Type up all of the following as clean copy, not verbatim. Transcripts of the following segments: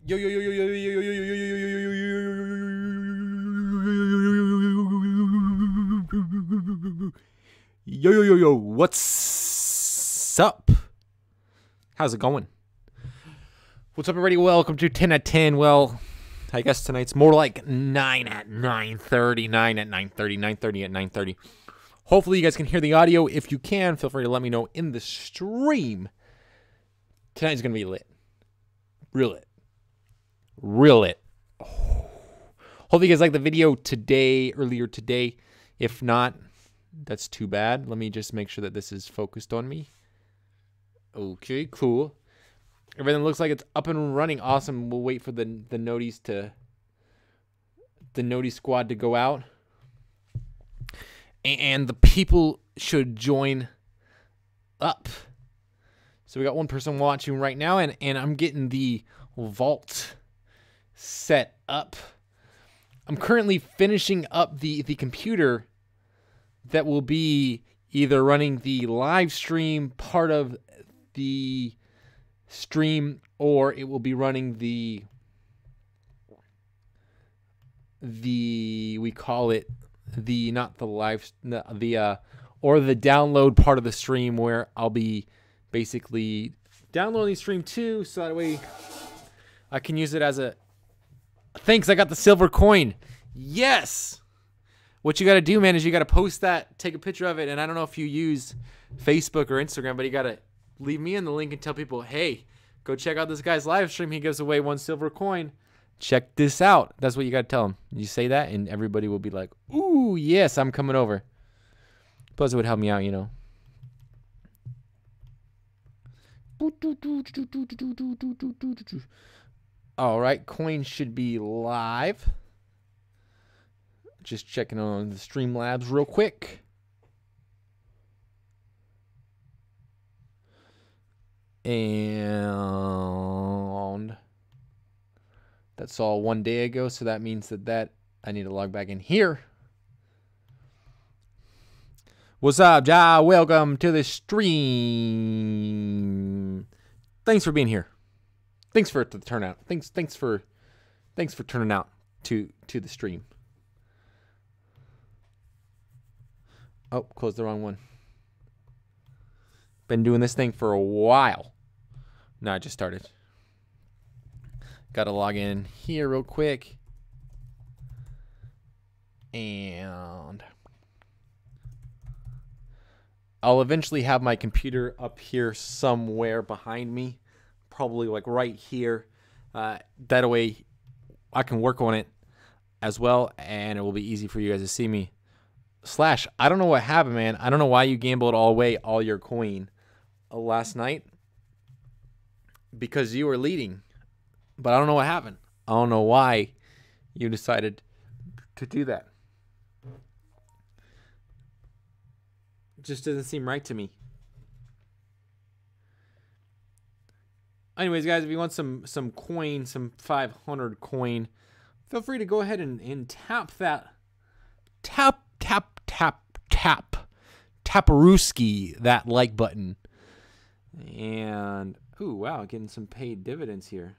Yo yo yo yo yo yo yo yo yo yo yo yo yo yo, what's up? How's it going? What's up, everybody? Welcome to 10 at 10. Well, I guess tonight's more like 9 at 9:30, 9 at 9:30, 9:30 at 9:30. Hopefully you guys can hear the audio. If you can, feel free to let me know in the stream. Tonight's going to be lit. Real lit. Real lit. Oh. Hope you guys liked the video earlier today. If not, that's too bad. Let me just make sure that this is focused on me. Okay, cool. Everything looks like it's up and running. Awesome. We'll wait for the noties squad to go out. And the people should join up. So we got one person watching right now, and I'm getting the vault set up. I'm currently finishing up the computer that will be either running the live stream part of the stream, or it will be running the we call it the or the download part of the stream, where I'll be basically downloading stream 2, so that way I can use it as a thanks. I got the silver coin. Yes. What you got to do, man, is you got to post that, take a picture of it, and I don't know if you use Facebook or Instagram, but you got to leave me in the link and tell people, hey, go check out this guy's live stream. He gives away 1 silver coin. Check this out. That's what you got to tell them. You say that, and everybody will be like, ooh, yes, I'm coming over. Plus, it would help me out, you know. All right, coin should be live. Just checking on the Streamlabs real quick. And that's all 1 day ago, so that means that I need to log back in here. What's up, Ja? Welcome to the stream. Thanks for being here. Thanks for the turnout. Thanks for turning out to the stream. Oh, closed the wrong one. Been doing this thing for a while. No, I just started. Got to log in here real quick. And I'll eventually have my computer up here somewhere behind me. Probably like right here. That way I can work on it as well, and it will be easy for you guys to see me. Slash, I don't know what happened, man. I don't know why you gambled away all your coin last night, because you were leading, but I don't know what happened. I don't know why you decided to do that. It just doesn't seem right to me. Anyways, guys, if you want some coin, some 500 coin, feel free to go ahead and tap that. Taparooski, that like button. And, ooh, wow, getting some paid dividends here.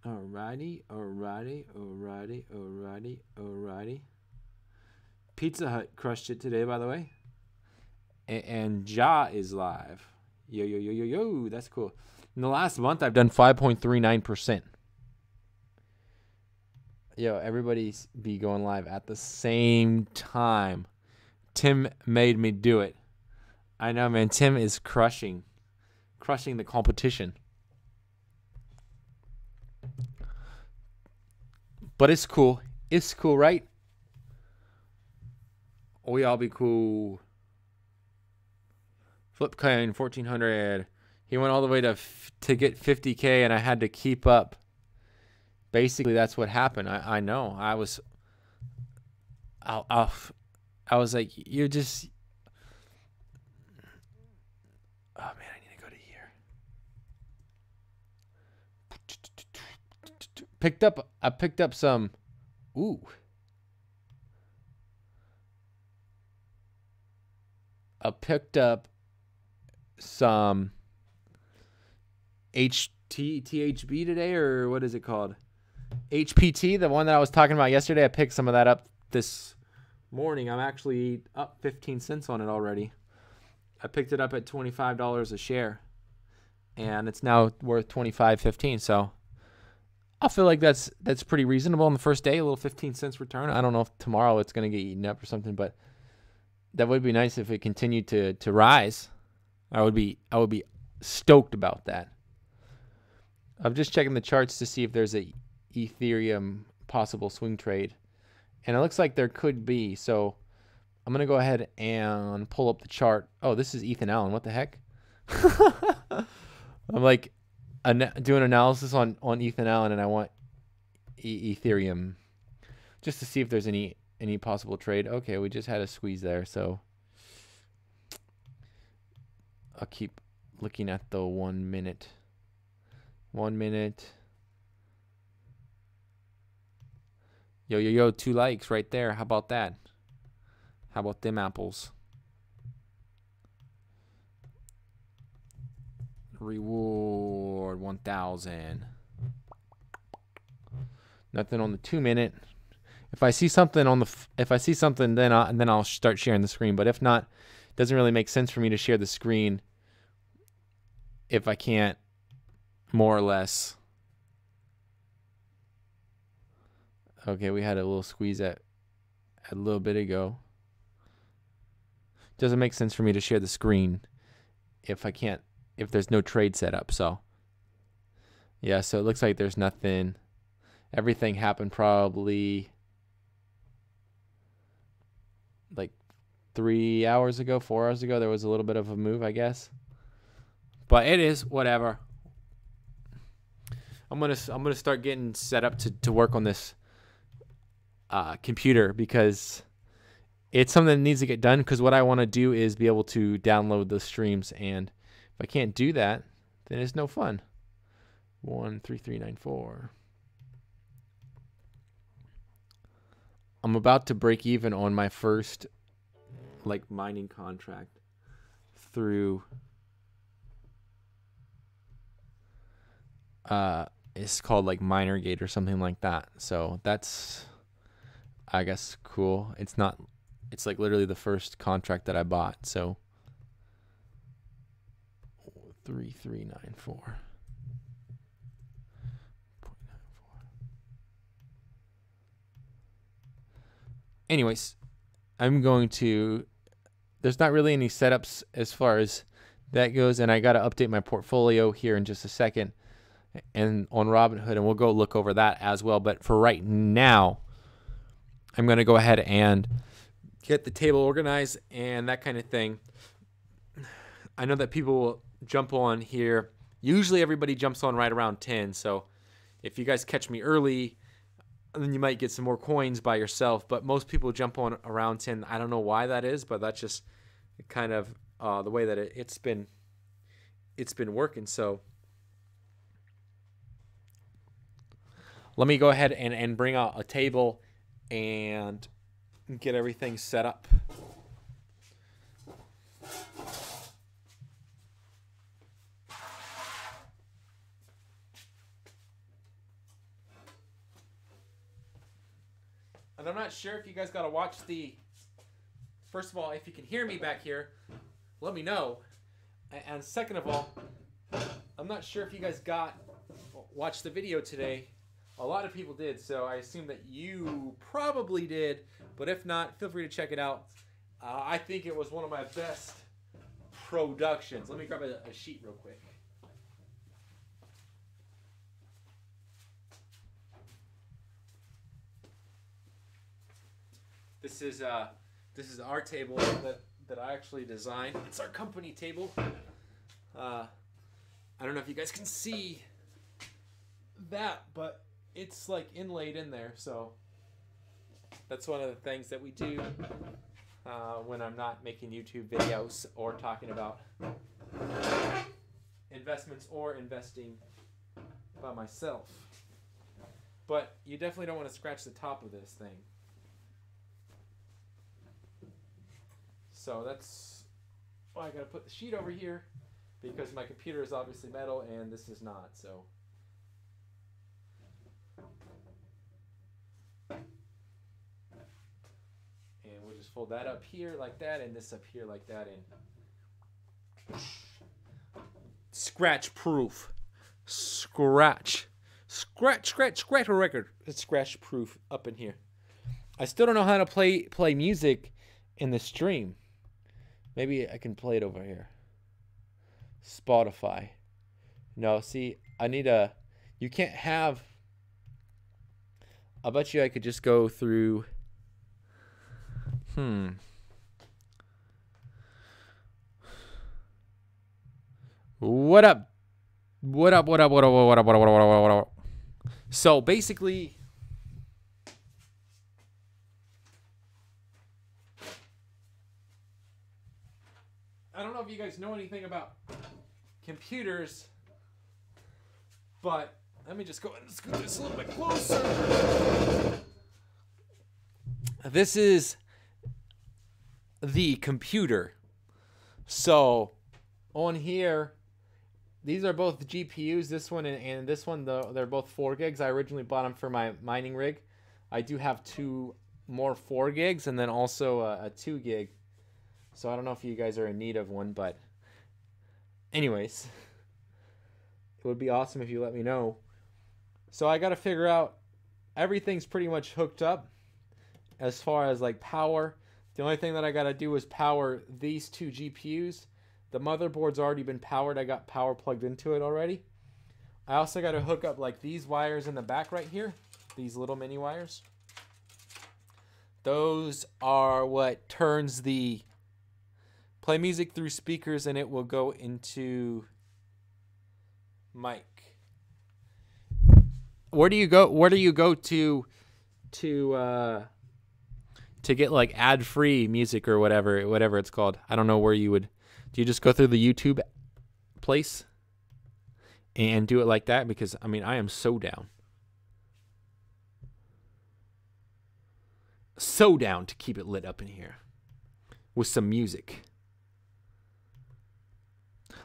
Alrighty. Pizza Hut crushed it today, by the way. And Ja is live. Yo, that's cool. In the last month, I've done 5.39%. Yo, everybody's be going live at the same time. Tim made me do it. I know, man. Tim is crushing the competition. But it's cool. It's cool, right? We all be cool. Flipcoin 1400. He went all the way to get 50K, and I had to keep up. Basically, that's what happened. I know. I was like, you're just. Oh man, I need to go to here. I picked up some. Ooh. I picked up some THB today, or what is it called? HPT, the one that I was talking about yesterday. I picked some of that up this morning. I'm actually up 15 cents on it already. I picked it up at $25 a share, and it's now worth $25.15. So I feel like that's pretty reasonable on the first day. A little 15 cents return. I don't know if tomorrow it's going to get eaten up or something, but that would be nice if it continued to rise. I would be stoked about that. I'm just checking the charts to see if there's a Ethereum possible swing trade, and it looks like there could be. So I'm gonna go ahead and pull up the chart. Oh, this is Ethan Allen. What the heck? I'm like doing analysis on Ethan Allen, and I want Ethereum just to see if there's any possible trade. Okay, we just had a squeeze there, so I'll keep looking at the 1 minute. 1 minute. Yo, 2 likes right there. How about that? How about them apples? Reward 1,000. Nothing on the 2 minute. If I see something on the then I'll start sharing the screen. But if not, it doesn't really make sense for me to share the screen if I can't, more or less. Okay, we had a little squeeze at a little bit ago. Doesn't make sense for me to share the screen if there's no trade set up. So yeah, so it looks like there's nothing. Everything happened probably like 3 hours ago, 4 hours ago. There was a little bit of a move, I guess. But it is whatever. I'm gonna start getting set up to work on this computer, because it's something that needs to get done. Because what I want to do is be able to download the streams, and if I can't do that, then it's no fun. 13394. I'm about to break even on my first mining contract through it's called MinerGate or something like that. So that's, I guess, cool. It's literally the first contract that I bought. So 3394. Anyways, there's not really any setups as far as that goes, and I got to update my portfolio here in just a second and on Robinhood, and we'll go look over that as well. But for right now, I'm going to go ahead and get the table organized and that kind of thing. I know that people will jump on here. Usually everybody jumps on right around 10, so if you guys catch me early, then you might get some more coins by yourself, but most people jump on around 10. I don't know why that is, but that's just kind of the way that it's been working. So let me go ahead and bring out a table and get everything set up. And I'm not sure if you guys got to watch first of all, if you can hear me back here, let me know. And second of all, I'm not sure if you guys watched the video today. A lot of people did, so I assume that you probably did. But if not, feel free to check it out. I think it was one of my best productions. Let me grab a sheet real quick. This is our table that I actually designed. It's our company table. I don't know if you guys can see that, but it's inlaid in there. So that's one of the things that we do when I'm not making YouTube videos or talking about investments or investing by myself. But you definitely don't want to scratch the top of this thing. So that's why I gotta put the sheet over here. because my computer is obviously metal and this is not, so. And we'll just fold that up here like that and this up here like that, and scratch proof. Scratch a record. It's scratch proof up in here. I still don't know how to play music in the stream. Maybe I can play it over here. Spotify. No, see, I need a. You can't have. I bet you I could just go through. What up? What up? What up? What up? What up? What up? What up? What up? What up? So basically, I don't know if you guys know anything about computers, but let me just go and scoot this a little bit closer. This is the computer. So on here, these are both GPUs. This one and this one, they're both 4 gigs. I originally bought them for my mining rig. I do have 2 more 4 gigs and then also a 2 gig. So I don't know if you guys are in need of one, but anyways, it would be awesome if you let me know. So I got to figure out, everything's pretty much hooked up as far as like power. The only thing that I got to do is power these 2 GPUs. The motherboard's already been powered. I got power plugged into it already. I also got to hook up like these wires in the back right here. These little mini wires. Those are what turns the play music through speakers, and it will go into mic. Where do you go to get like ad-free music or whatever it's called? I don't know where you would. Do you just go through the YouTube place and do it like that? Because, I mean, I am so down. So down to keep it lit up in here with some music.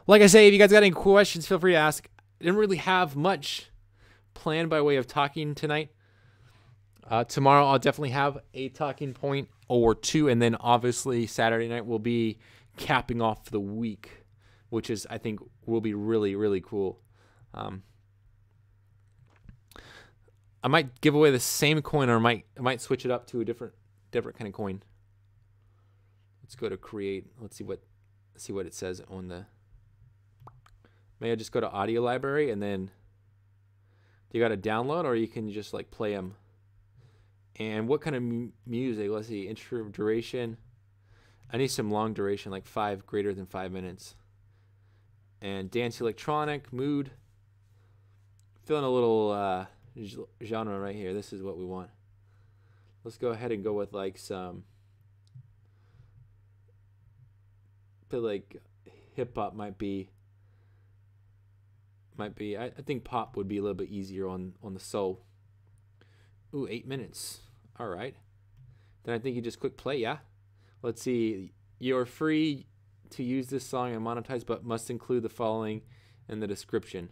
Like I say, if you guys got any questions, feel free to ask. I didn't really have much planned by way of talking tonight. Tomorrow I'll definitely have a talking point or 2, and then obviously Saturday night will be capping off the week, which is, I think, will be really, really cool. I might give away the same coin, or I might switch it up to a different kind of coin. Let's go to create. Let's see what it says on the. May I just go to audio library, and then you got to download, or you can just like play them. And what kind of music? Let's see, intro duration. I need some long duration, like greater than 5 minutes. And dance electronic, mood. Feeling a little genre right here. This is what we want. Let's go ahead and go with like some. I feel like hip hop might be. I think pop would be a little bit easier on the soul. Ooh, 8 minutes. All right. Then I think you just click play, yeah? Let's see. You're free to use this song and monetize, but must include the following in the description.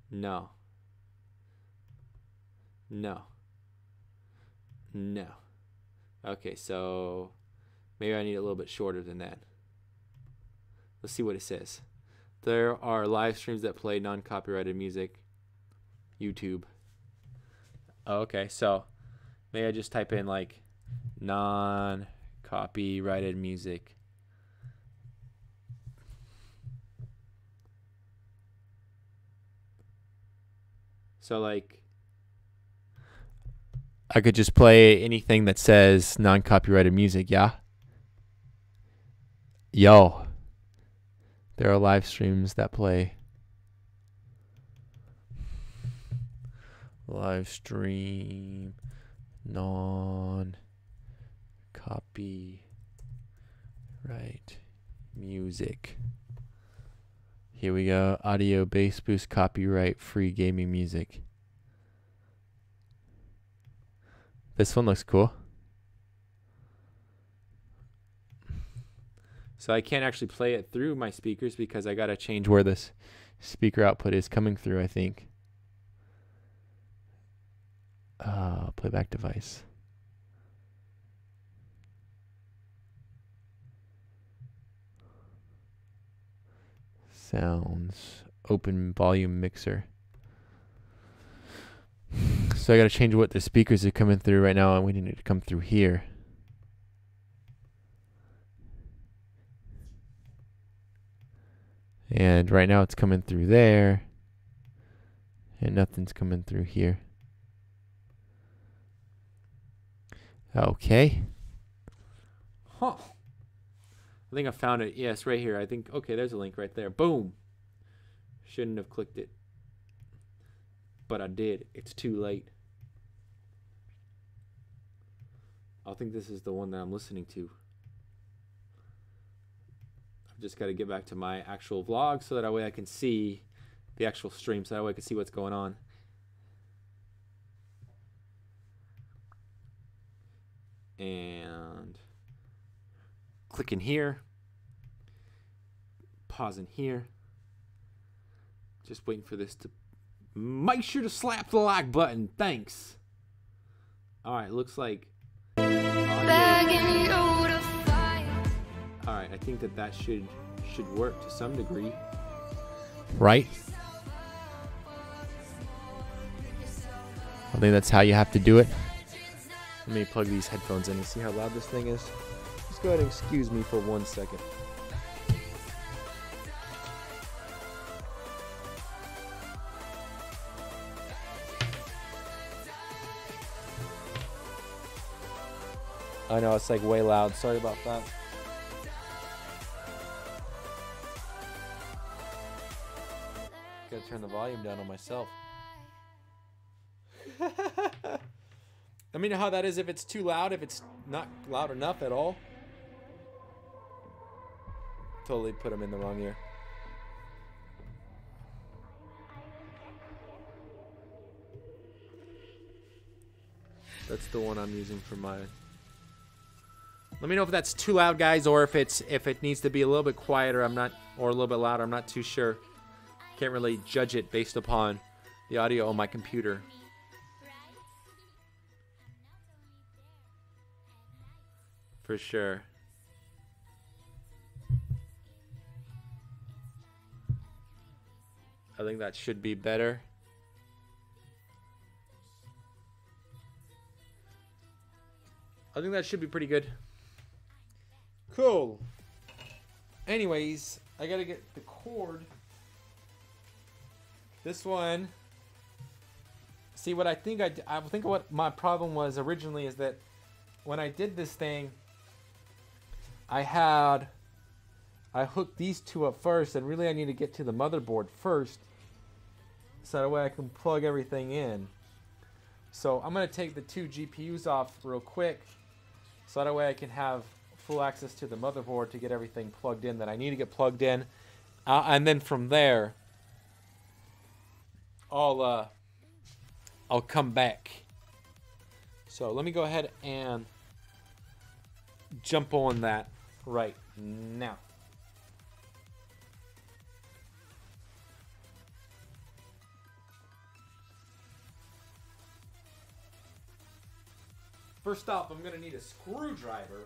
No. No. No. Okay, so maybe I need a little bit shorter than that. Let's see what it says. There are live streams that play non-copyrighted music. YouTube. Oh, okay, so maybe I just type in like non-copyrighted music. So like I could just play anything that says non-copyrighted music, yeah? Yo. There are live streams that play. Live stream non-copyright music. Here we go. Audio, bass boost, copyright, free gaming music. This one looks cool. So I can't actually play it through my speakers because I got to change where this speaker output is coming through, I think. Playback device. Sounds. Open volume mixer. So I got to change what the speakers are coming through right now, and we need it to come through here. And right now it's coming through there, and nothing's coming through here. Okay. Huh. I think I found it. Yes, right here. I think, okay, there's a link right there. Boom. Shouldn't have clicked it, but I did. It's too late. I think this is the one that I'm listening to. I've just got to get back to my actual vlog so that way I can see the actual stream, so that way I can see what's going on. And click in here, pause in here. Just waiting for this to. Make sure to slap the like button. Thanks. All right, looks like. All right, I think that should work to some degree. Right? I think that's how you have to do it. Let me plug these headphones in and see how loud this thing is. Just go ahead and excuse me for 1 second. I know it's like way loud. Sorry about that. Gotta turn the volume down on myself. Let me know how that is if it's too loud, if it's not loud enough at all. Totally put them in the wrong ear. That's the one I'm using for my. Let me know if that's too loud, guys, or if it needs to be a little bit quieter. I'm not, or a little bit louder. I'm not too sure. Can't really judge it based upon the audio on my computer. For sure. I think that should be better. I think that should be pretty good. Cool. Anyways, I gotta get the cord. This one. See, what I think what my problem was originally is that when I did this thing, I hooked these two up first, and really I need to get to the motherboard first, so that way I can plug everything in. So I'm gonna take the two GPUs off real quick, so that way I can have full access to the motherboard to get everything plugged in that I need to get plugged in, and then from there, I'll come back. So let me go ahead and jump on that right now. First off, I'm going to need a screwdriver.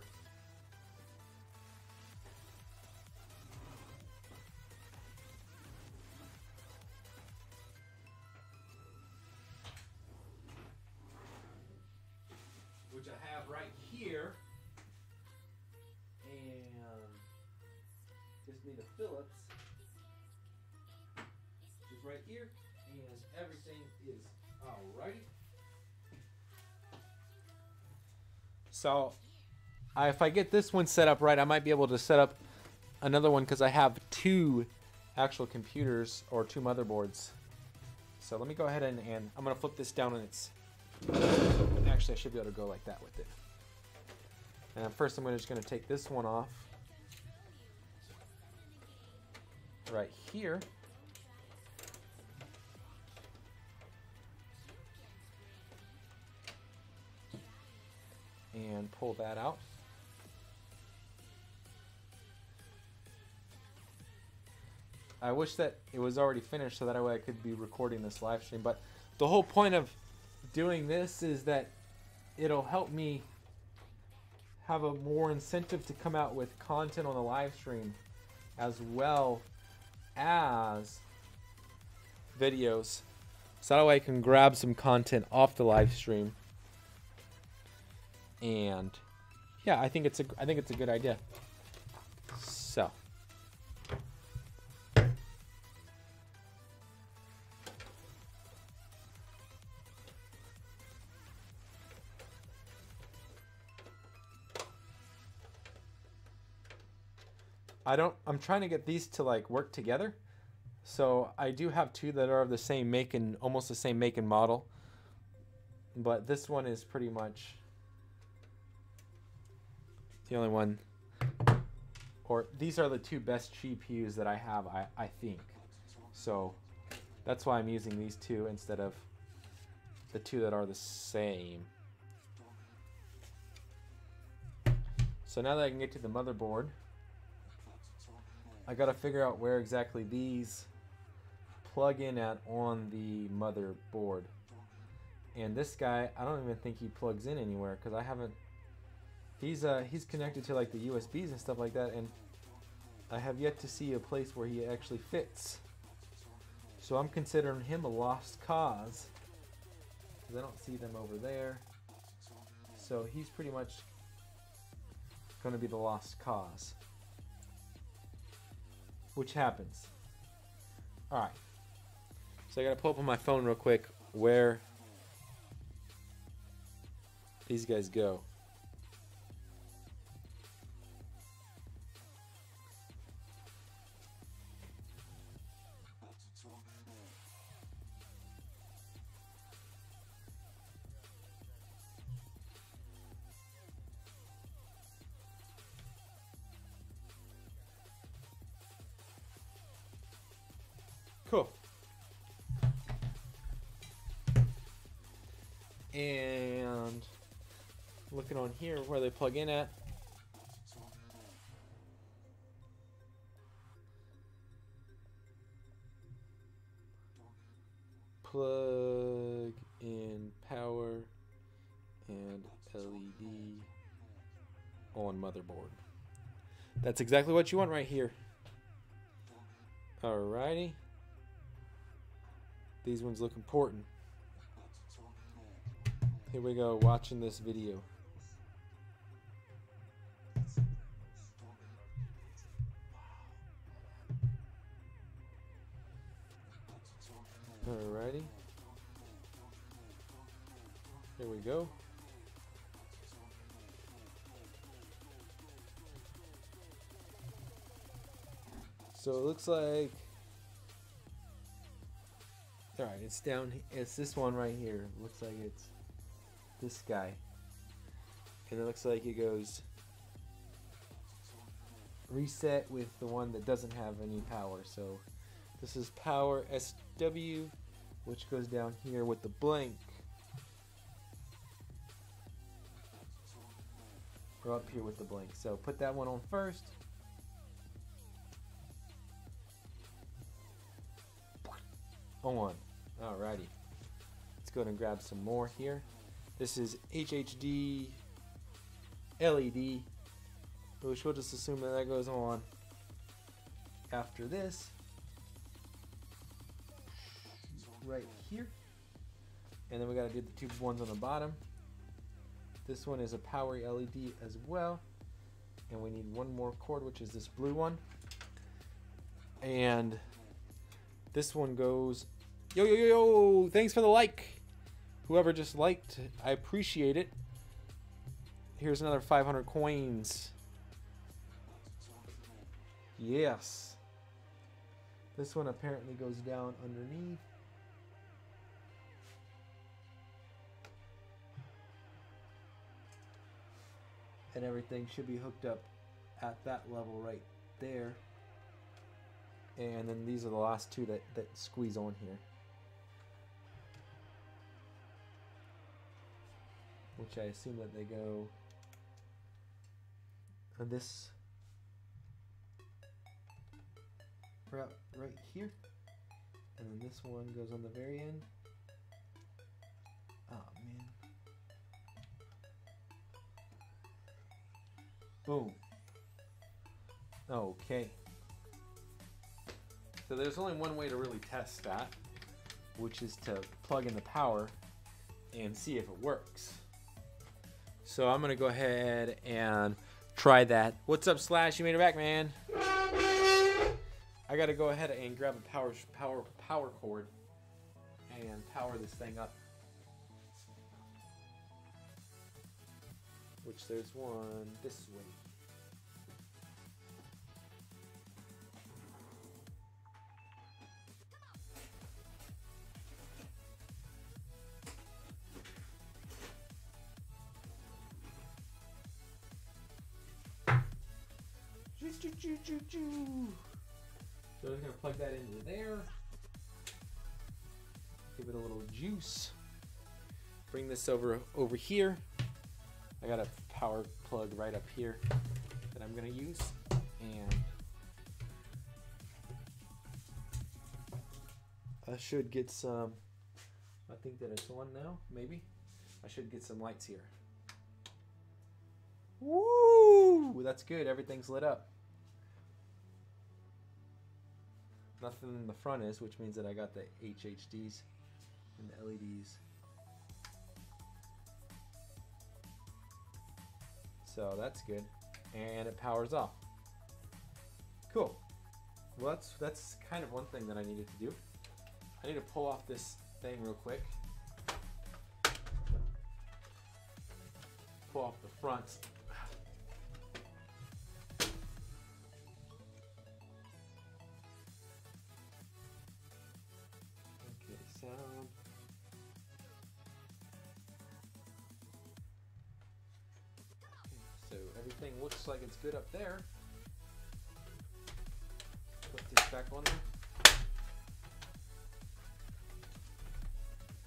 Which I have right here. And just need a Phillips. Just right here. And everything is alrighty. So, if I get this one set up right, I might be able to set up another one because I have two actual computers or two motherboards. So let me go ahead and I'm going to flip this down, and it's actually I should be able to go like that with it. And first I'm just going to take this one off right here. And pull that out. I wish that it was already finished so that way I could be recording this live stream. But the whole point of doing this is that it'll help me have a more incentive to come out with content on the live stream as well as videos. So that way I can grab some content off the live stream. And yeah, I think it's a good idea. So I'm trying to get these to like work together. So I do have two that are of the same make and almost the same make and model. But this one is pretty much the only one. Or these are the two best GPUs that I have, I think. So that's why I'm using these two instead of the two that are the same. So now that I can get to the motherboard, I gotta figure out where exactly these plug in at on the motherboard. And this guy, I don't even think he plugs in anywhere because I haven't. He's connected to like the USBs and stuff like that, and I have yet to see a place where he actually fits. So I'm considering him a lost cause because I don't see them over there. So he's pretty much going to be the lost cause. Which happens. Alright. So I gotta pull up on my phone real quick where these guys go. Cool. And looking on here where they plug in at. Plug in power and LED on motherboard. That's exactly what you want right here. Alrighty. These ones look important. Here we go, watching this video. Alrighty. Here we go. So it looks like, alright, it's down, it's this one right here. Looks like it's this guy. And it looks like it goes reset with the one that doesn't have any power. So this is power SW, which goes down here with the blank. Or up here with the blank. So put that one on first. On. Alrighty. Let's go ahead and grab some more here. This is HHD LED, which we'll just assume that goes on after this. Right here. And then we got to do the two ones on the bottom. This one is a power LED as well. And we need one more cord, which is this blue one. And this one goes, yo, yo, yo, yo, thanks for the like. Whoever just liked, I appreciate it. Here's another 500 coins. Yes. This one apparently goes down underneath. And everything should be hooked up at that level right there. And then these are the last two that squeeze on here. Which I assume that they go on this. right here. And then this one goes on the very end. Oh man. Boom. Okay. So there's only one way to really test that, which is to plug in the power and see if it works. So I'm gonna go ahead and try that. What's up, Slash? You made it back, man. I gotta go ahead and grab a power cord and power this thing up. Which there's one this way. So I'm gonna plug that into there. Give it a little juice. Bring this over here. I got a power plug right up here that I'm gonna use, and I should get some. I think that it's on now. Maybe I should get some lights here. Woo! That's good. Everything's lit up. Nothing in the front is, which means that I got the HHDs and the LEDs. So that's good. And it powers off. Cool. Well, that's kind of one thing that I needed to do. I need to pull off this thing real quick. Pull off the front. Sound. So everything looks like it's good up there. Put this back on there.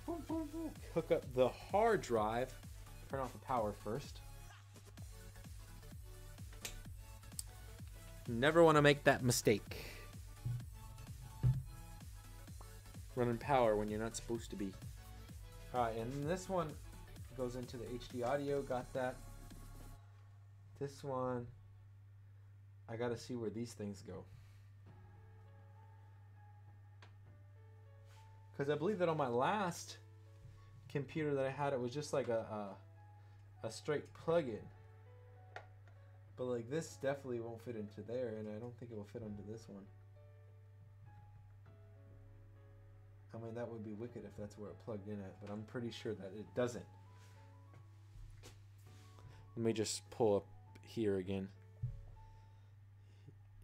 Boom, boom, boom. Hook up the hard drive. Turn off the power first. Never want to make that mistake. Running power when you're not supposed to be. Alright, and this one goes into the HD audio. Got that. This one, I gotta see where these things go. Because I believe that on my last computer that I had, it was just like a straight plug-in. But like this definitely won't fit into there, and I don't think it will fit into this one. I mean, that would be wicked if that's where it plugged in at, but I'm pretty sure that it doesn't. Let me just pull up here again.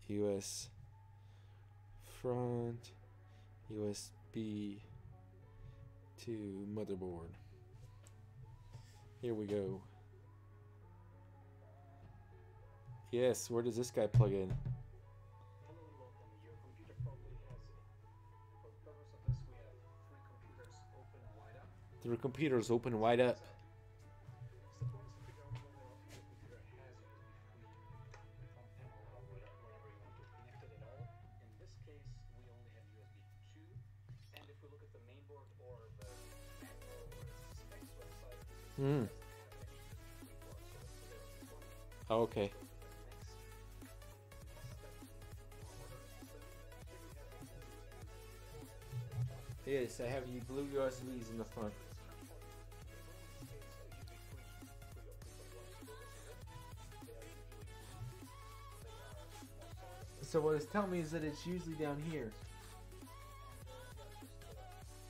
US front, USB to motherboard. Here we go. Yes, where does this guy plug in? The computer's open wide up. Oh, okay. Yes, I have you blue USBs in the front. So what it's telling me is that it's usually down here.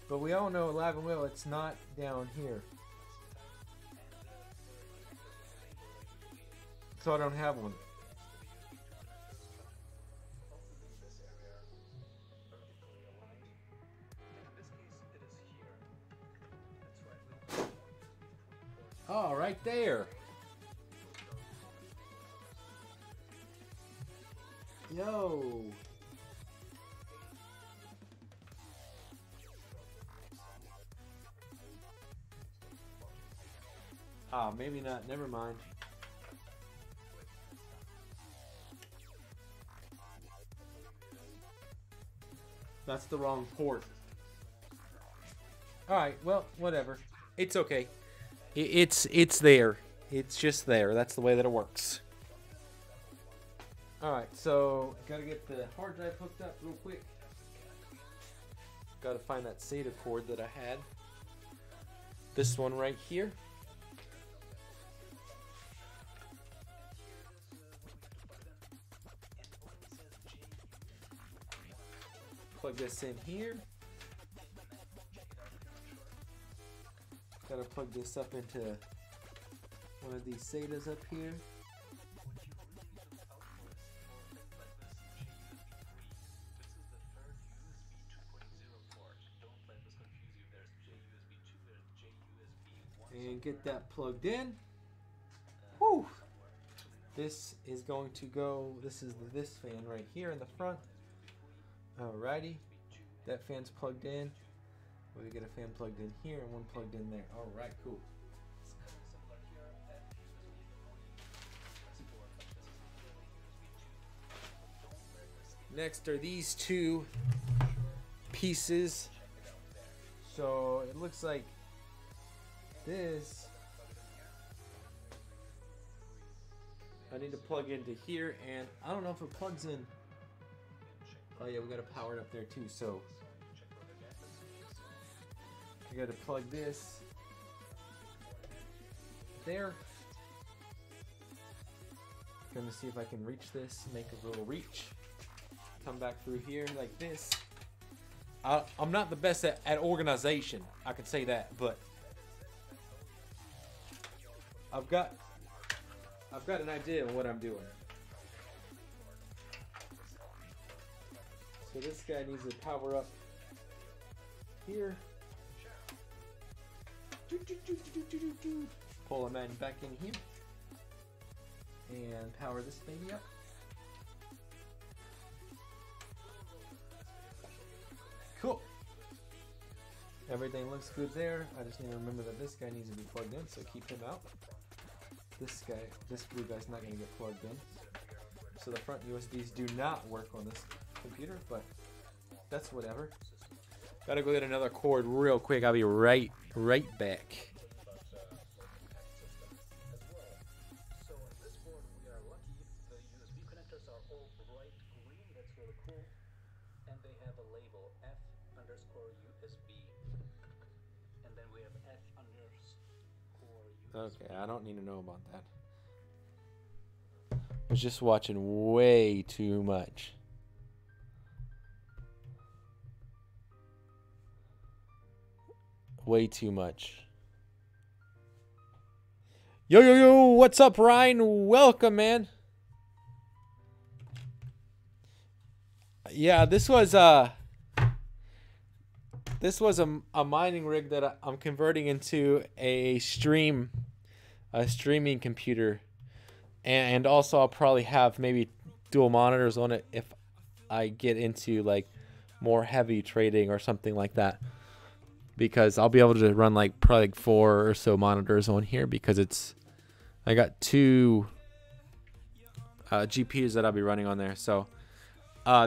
But we all know Alive and Well, it's not down here. So I don't have one. Oh, right there. Yo. Ah, maybe not. Never mind. That's the wrong port. Alright, well, whatever. It's okay. It's there. It's just there. That's the way that it works. Alright, so gotta get the hard drive hooked up real quick. Gotta find that SATA cord that I had. This one right here. Plug this in here. Gotta plug this up into one of these SATAs up here. And get that plugged in. Whew! This is going to go, this is this fan right here in the front. Alrighty, that fan's plugged in. We're gonna get a fan plugged in here and one plugged in there. Alright, cool. Next are these two pieces. So it looks like this I need to plug into here, and I don't know if it plugs in. Oh yeah, we gotta power it up there too, so I gotta plug this there. Gonna see if I can reach this, make a little reach. Come back through here like this. I'm not the best at organization, I can say that, but I've got an idea of what I'm doing. So this guy needs to power up here. Pull him in back in here. And power this baby up. Cool. Everything looks good there. I just need to remember that this guy needs to be plugged in, so keep him out. This guy, this blue guy's not going to get plugged in. So the front USBs do not work on this computer, but that's whatever. Gotta go get another cord real quick. I'll be right back. Okay, I don't need to know about that. I was just watching way too much. Way too much. Yo, what's up, Ryan? Welcome, man. Yeah, this was a mining rig that I'm converting into a streaming computer, and also I'll probably have maybe dual monitors on it if I get into like more heavy trading or something like that, because I'll be able to run like probably like 4 or so monitors on here, because I got 2 GPUs that I'll be running on there. So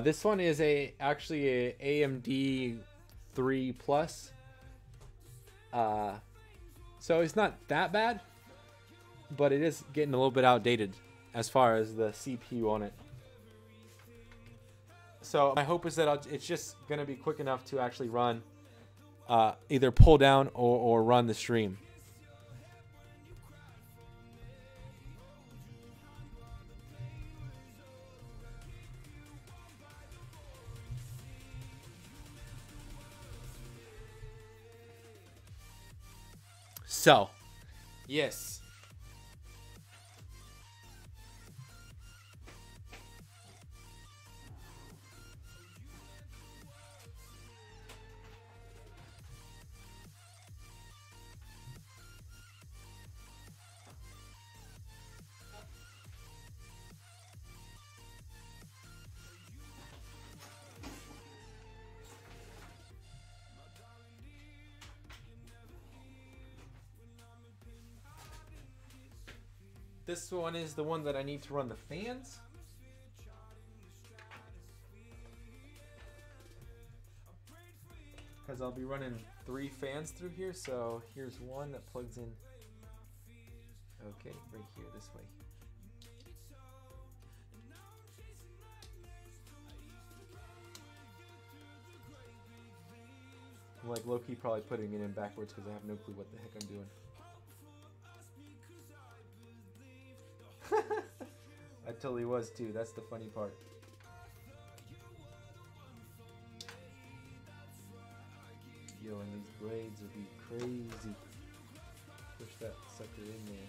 this one is actually a AMD 3 Plus, so it's not that bad, but it is getting a little bit outdated as far as the CPU on it. So my hope is that it's just going to be quick enough to actually run, either pull down or run the stream. So, yes. This one is the one that I need to run the fans. because I'll be running 3 fans through here. So here's one that plugs in. Okay, right here, this way. I'm like low-key probably putting it in backwards because I have no clue what the heck I'm doing. I totally was too. That's the funny part. Yo, and these blades would be crazy. Push that sucker in there.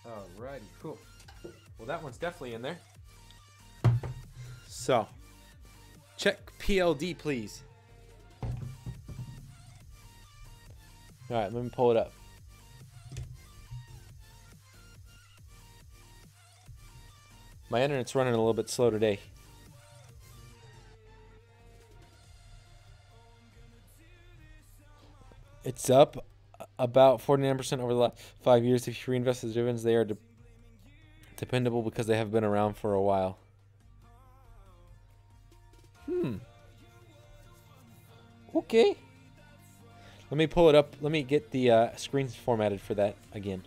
Alrighty, cool. Well, that one's definitely in there. So, check PLD, please. Alright, let me pull it up. My internet's running a little bit slow today. It's up about 49% over the last 5 years. If you reinvest the dividends, they are dependable because they have been around for a while. Okay. Let me pull it up. Let me get the screens formatted for that again.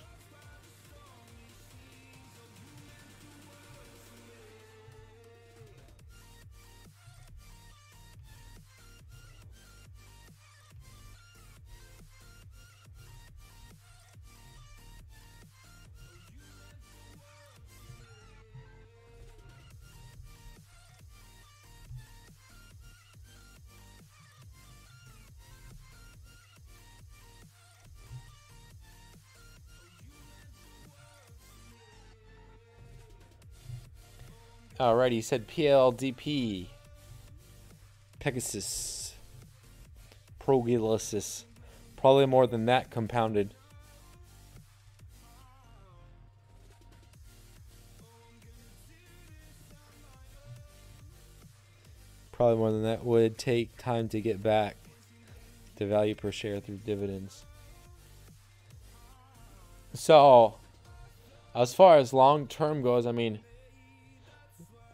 Alrighty, he said PLDP, Pegasus, Proglysis, probably more than that compounded. Probably more than that. Would take time to get back the value per share through dividends. So, as far as long term goes, I mean,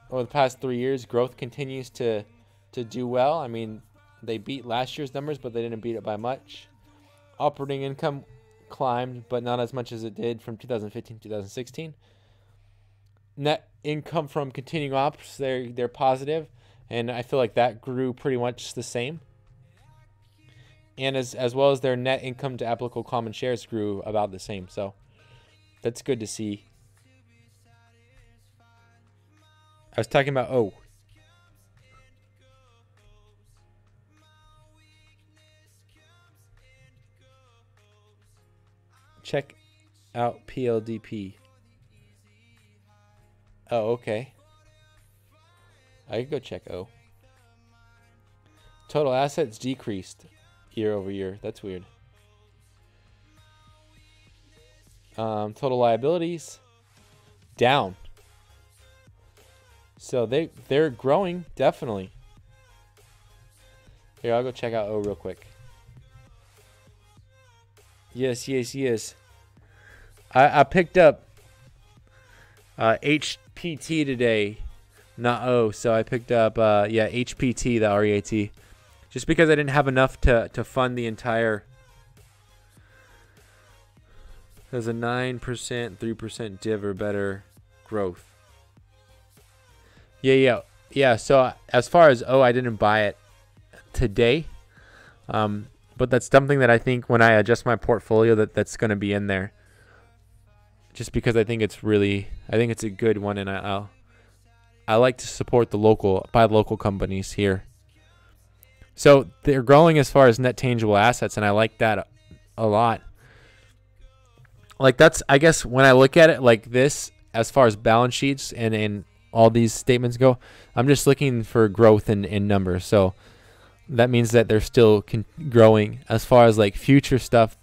over the past 3 years, growth continues to do well. I mean, they beat last year's numbers, but they didn't beat it by much. Operating income climbed, but not as much as it did from 2015 to 2016. Net income from continuing ops, they're positive, and I feel like that grew pretty much the same. And as well as their net income to applicable common shares grew about the same. So that's good to see. I was talking about O. Check out PLDP. Oh, okay. I could go check O. Total assets decreased year over year. That's weird. Total liabilities down. So they're growing, definitely. Here, I'll go check out O real quick. Yes. I picked up HPT today, not O. So I picked up HPT, the REAT, just because I didn't have enough to fund the entire. There's a 9%, 3% div or better growth. Yeah. So as far as I didn't buy it today, but that's something that I think when I adjust my portfolio that's going to be in there, just because I think it's a good one, and I like to support buy local companies here. So they're growing as far as net tangible assets, and I like that a lot. Like that's, I guess when I look at it like this, as far as balance sheets and all these statements go, I'm just looking for growth in numbers. So that means that they're still growing. As far as like future stuff,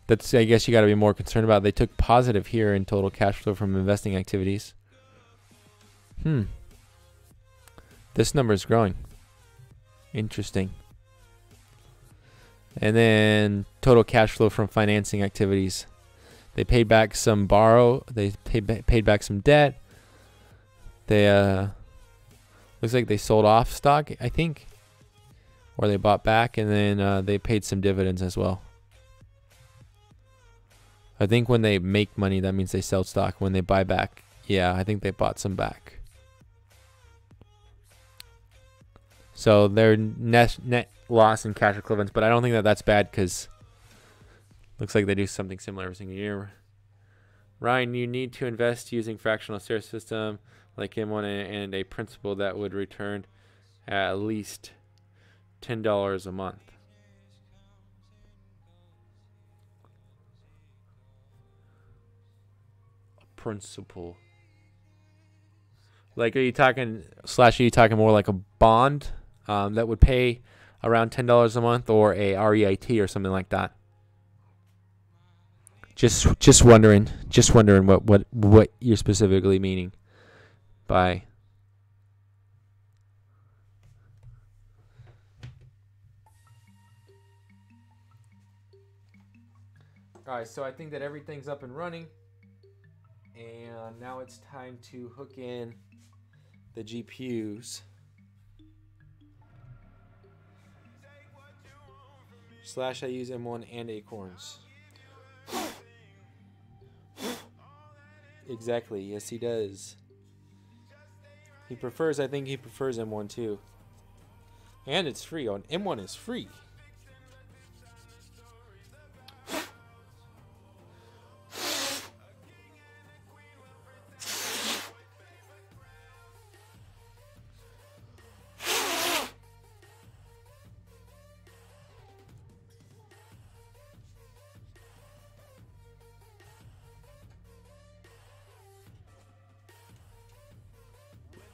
that's, I guess you got to be more concerned about. They took positive here in total cash flow from investing activities. This number is growing. Interesting. And then total cash flow from financing activities They paid back some They paid back some debt. They looks like they sold off stock, I think, or they bought back, and then they paid some dividends as well. I think when they make money, that means they sell stock. When they buy back, yeah, I think they bought some back. So their net loss in cash equivalents, but I don't think that that's bad because looks like they do something similar every single year. Ryan, you need to invest using fractional share system like M1 and a principal that would return at least $10 a month. Principal. Like, are you talking more like a bond that would pay around $10 a month, or a REIT or something like that? Just wondering what you're specifically meaning by. All right, so I think that everything's up and running. And now it's time to hook in the GPUs. / I use M1 and Acorns. Exactly. Yes, he does. I think he prefers M1 too. And it's free. On M1 is free.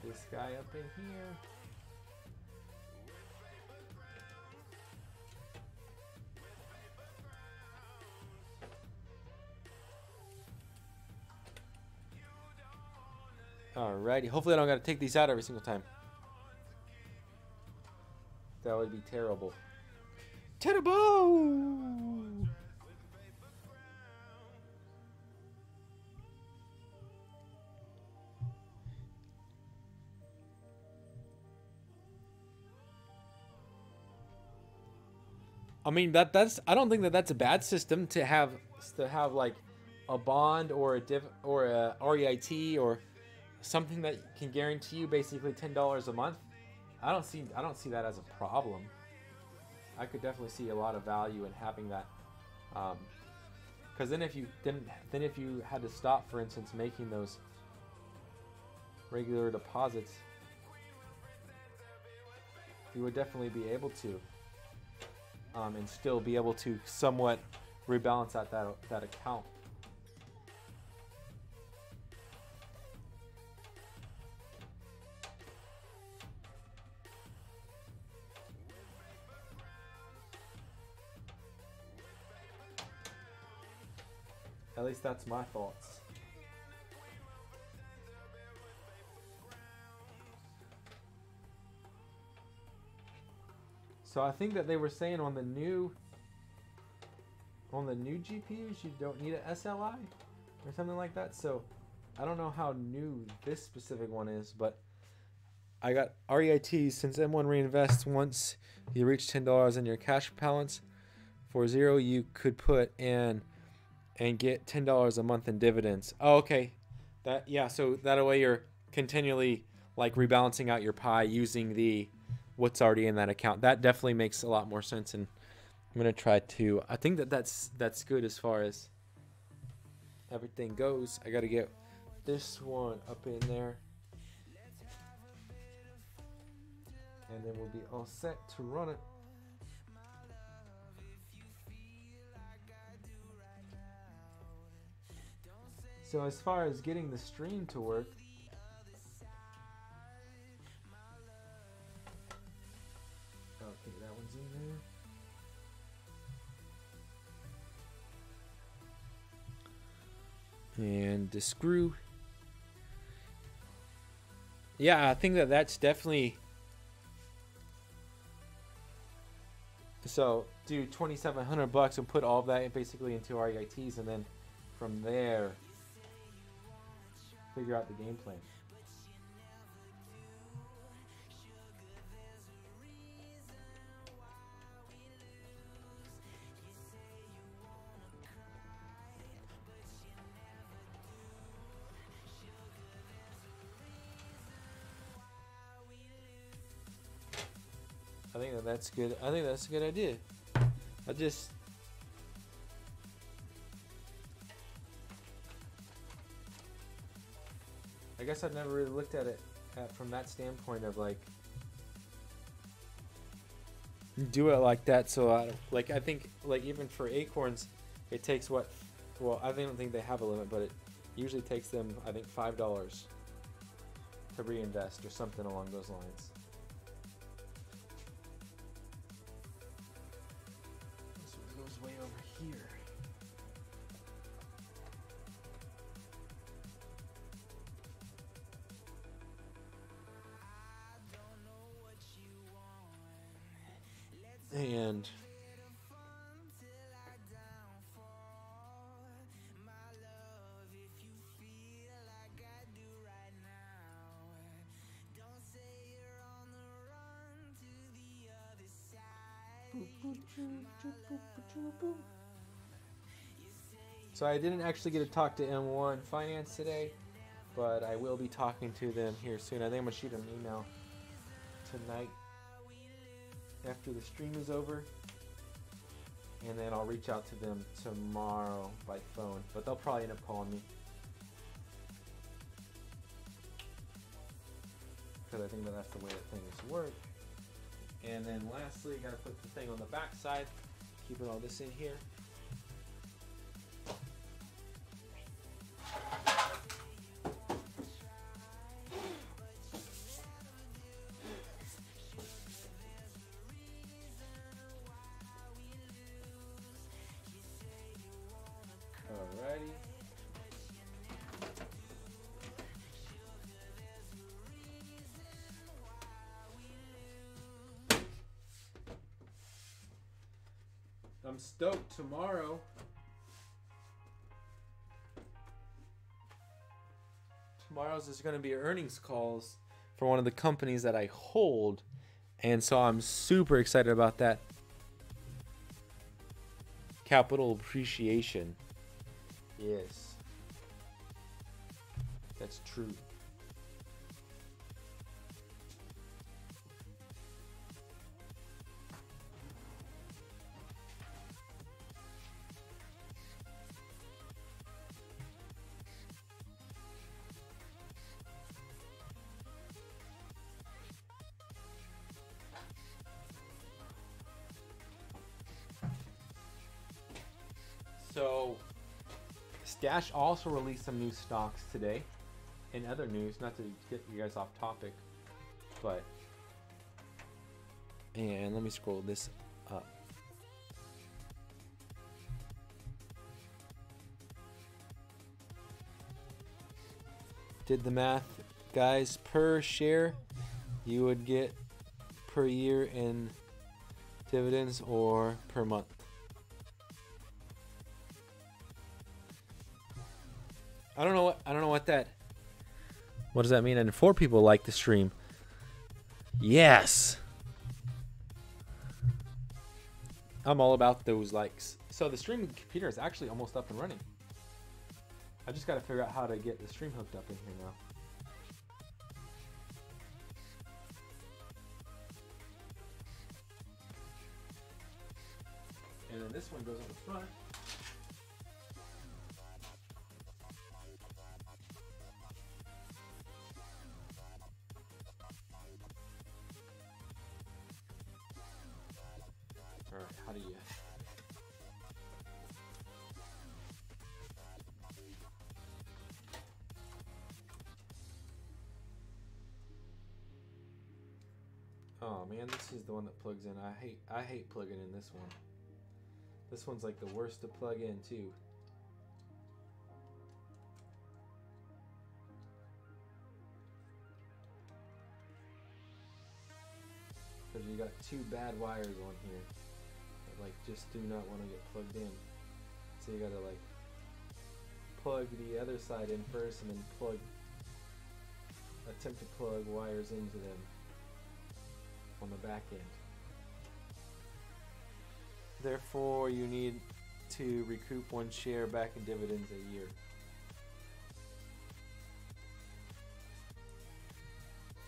This guy up in here. Alrighty, hopefully I don't gotta take these out every single time. That would be terrible. Terrible! I mean I don't think that that's a bad system to have like a bond or a REIT or something that can guarantee you basically $10 a month. I don't see that as a problem. I could definitely see a lot of value in having that. Because then if you had to stop, for instance, making those regular deposits, you would definitely be able to. And still be able to somewhat rebalance out that account. At least that's my thoughts. So I think that they were saying on the new GPUs you don't need an SLI or something like that. So I don't know how new this specific one is, but I got REITs. Since M1 reinvests once you reach $10 in your cash balance, for 0 you could put in and get $10 a month in dividends. Oh, okay. So that way you're continually like rebalancing out your pie using what's already in that account. That definitely makes a lot more sense, and I'm gonna try to. I think that's good as far as everything goes. I gotta get this one up in there, and then we'll be all set to run it. So as far as getting the stream to work, okay, that one's in there. And the screw. Yeah, I think that's definitely. So do $2,700 and put all of that basically into REITs, and then from there, figure out the game plan. I think that's good. I think that's a good idea. I guess I've never really looked at it from that standpoint of like do it like that. So I think like even for acorns, it takes what? Well, I don't think they have a limit, but it usually takes them I think $5 to reinvest or something along those lines. This one goes way over here. And so I didn't actually get to talk to M1 Finance today, but I will be talking to them here soon. I think I'm going to shoot an email tonight after the stream is over, and then I'll reach out to them tomorrow by phone, but they'll probably end up calling me because I think that's the way that things work. And then lastly, I gotta put the thing on the back side, keeping all this in here. Alrighty. I'm stoked tomorrow. Tomorrow's is going to be earnings calls for one of the companies that I hold, and so I'm super excited about that. Capital appreciation. Yes. That's true. So, Stash also released some new stocks today. In other news, not to get you guys off topic, but, and let me scroll this up. Did the math, guys. Per share, you would get per year in dividends or per month. I don't know what does that mean? And 4 people like the stream. Yes. I'm all about those likes. So the streaming computer is actually almost up and running. I just got to figure out how to get the stream hooked up in here now. And then this one goes on the front. How do you? Oh man, this is the one that plugs in. I hate plugging in this one. This one's like the worst to plug in too. Because you got 2 bad wires on here. Like just do not want to get plugged in, so you gotta like plug the other side in first and then attempt to plug wires into them on the back end. Therefore, you need to recoup 1 share back in dividends a year.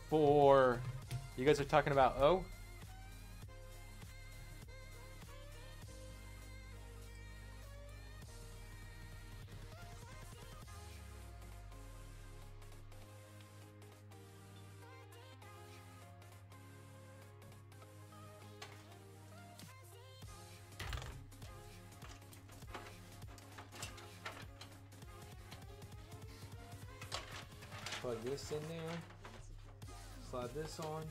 For you guys are talking about O? Plug this in there. Slide this on.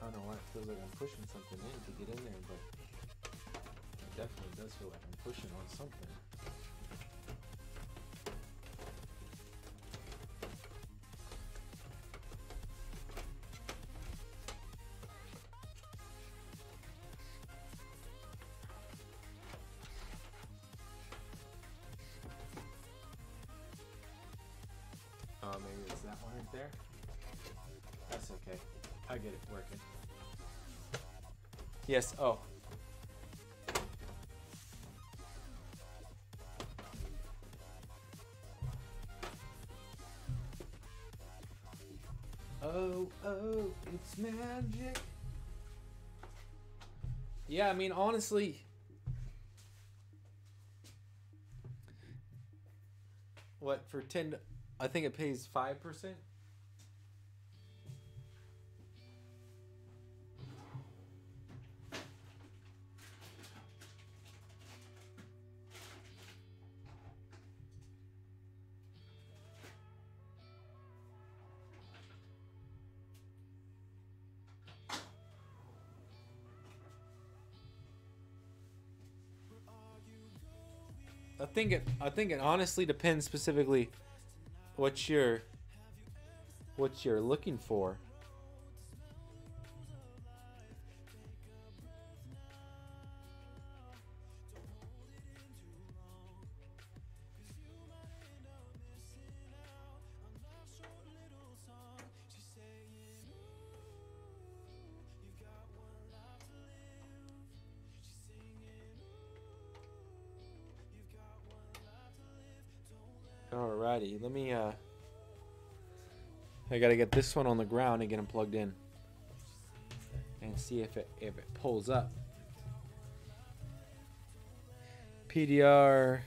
I don't know why it feels like I'm pushing something in to get in there, but it definitely does feel like I'm pushing on something. Oh, maybe it's that one right there. That's okay. I get it working. Yes, oh. Oh, it's magic. Yeah, I mean, honestly, what, for 10, I think it pays 5%. I think it honestly depends specifically what you're looking for. Alrighty, let me I gotta get this one on the ground and get them plugged in and see if it pulls up. PDR,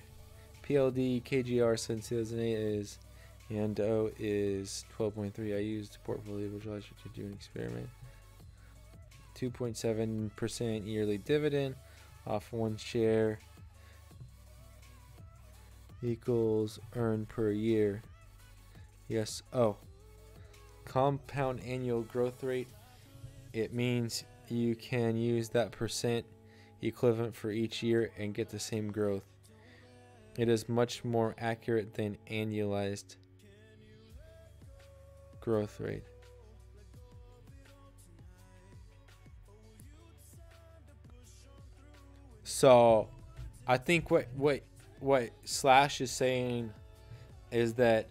PLD, KGR since 2008 is, and O is 12.3. I used portfolio visualizer to do an experiment. 2.7% yearly dividend off 1 share equals earned per year. Yes. Oh, compound annual growth rate. It means you can use that percent equivalent for each year and get the same growth. It is much more accurate than annualized growth rate. So I think what Slash is saying is that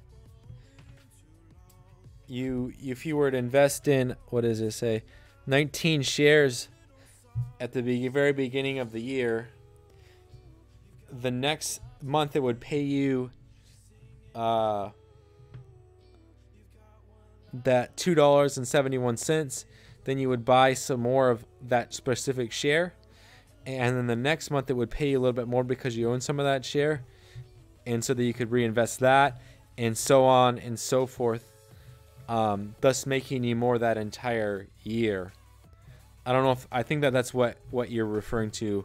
if you were to invest in, what does it say, 19 shares at the very beginning of the year, the next month it would pay you that $2.71. Then you would buy some more of that specific share, and then the next month it would pay you a little bit more because you own some of that share, and so that you could reinvest that, and so on and so forth, thus making you more that entire year. I don't know if I think that's what you're referring to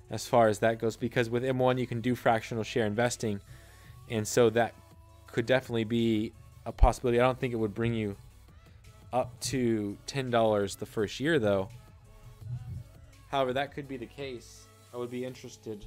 as far as that goes, because with M1 you can do fractional share investing, and so that could definitely be a possibility. I don't think it would bring you up to $10 the first year though. However, that could be the case. I would be interested.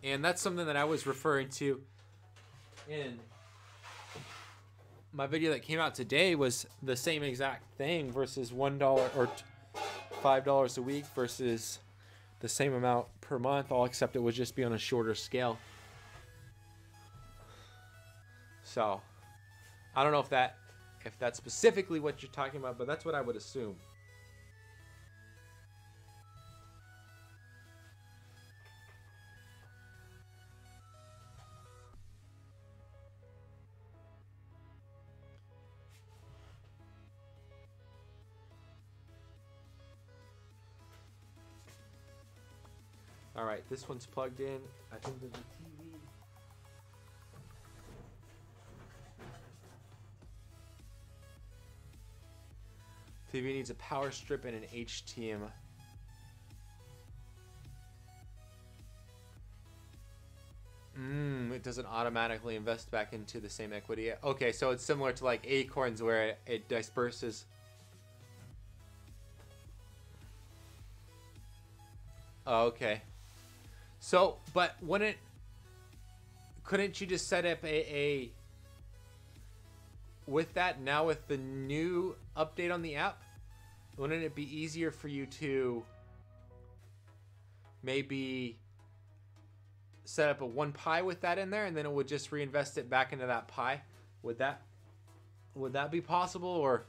And that's something that I was referring to in my video that came out today, was the same exact thing versus $1 or $5 a week versus the same amount per month, all except it would just be on a shorter scale. So I don't know if that's specifically what you're talking about, but that's what I would assume. All right, this one's plugged in. I think there's a TV. TV needs a power strip and an HTM. It doesn't automatically invest back into the same equity. Okay, so it's similar to like KCoins where it disperses. Oh, okay. So, but couldn't you just set up a with that now with the new update on the app? Wouldn't it be easier for you to maybe set up a 1 pi with that in there, and then it would just reinvest it back into that pi? Would that be possible? Or,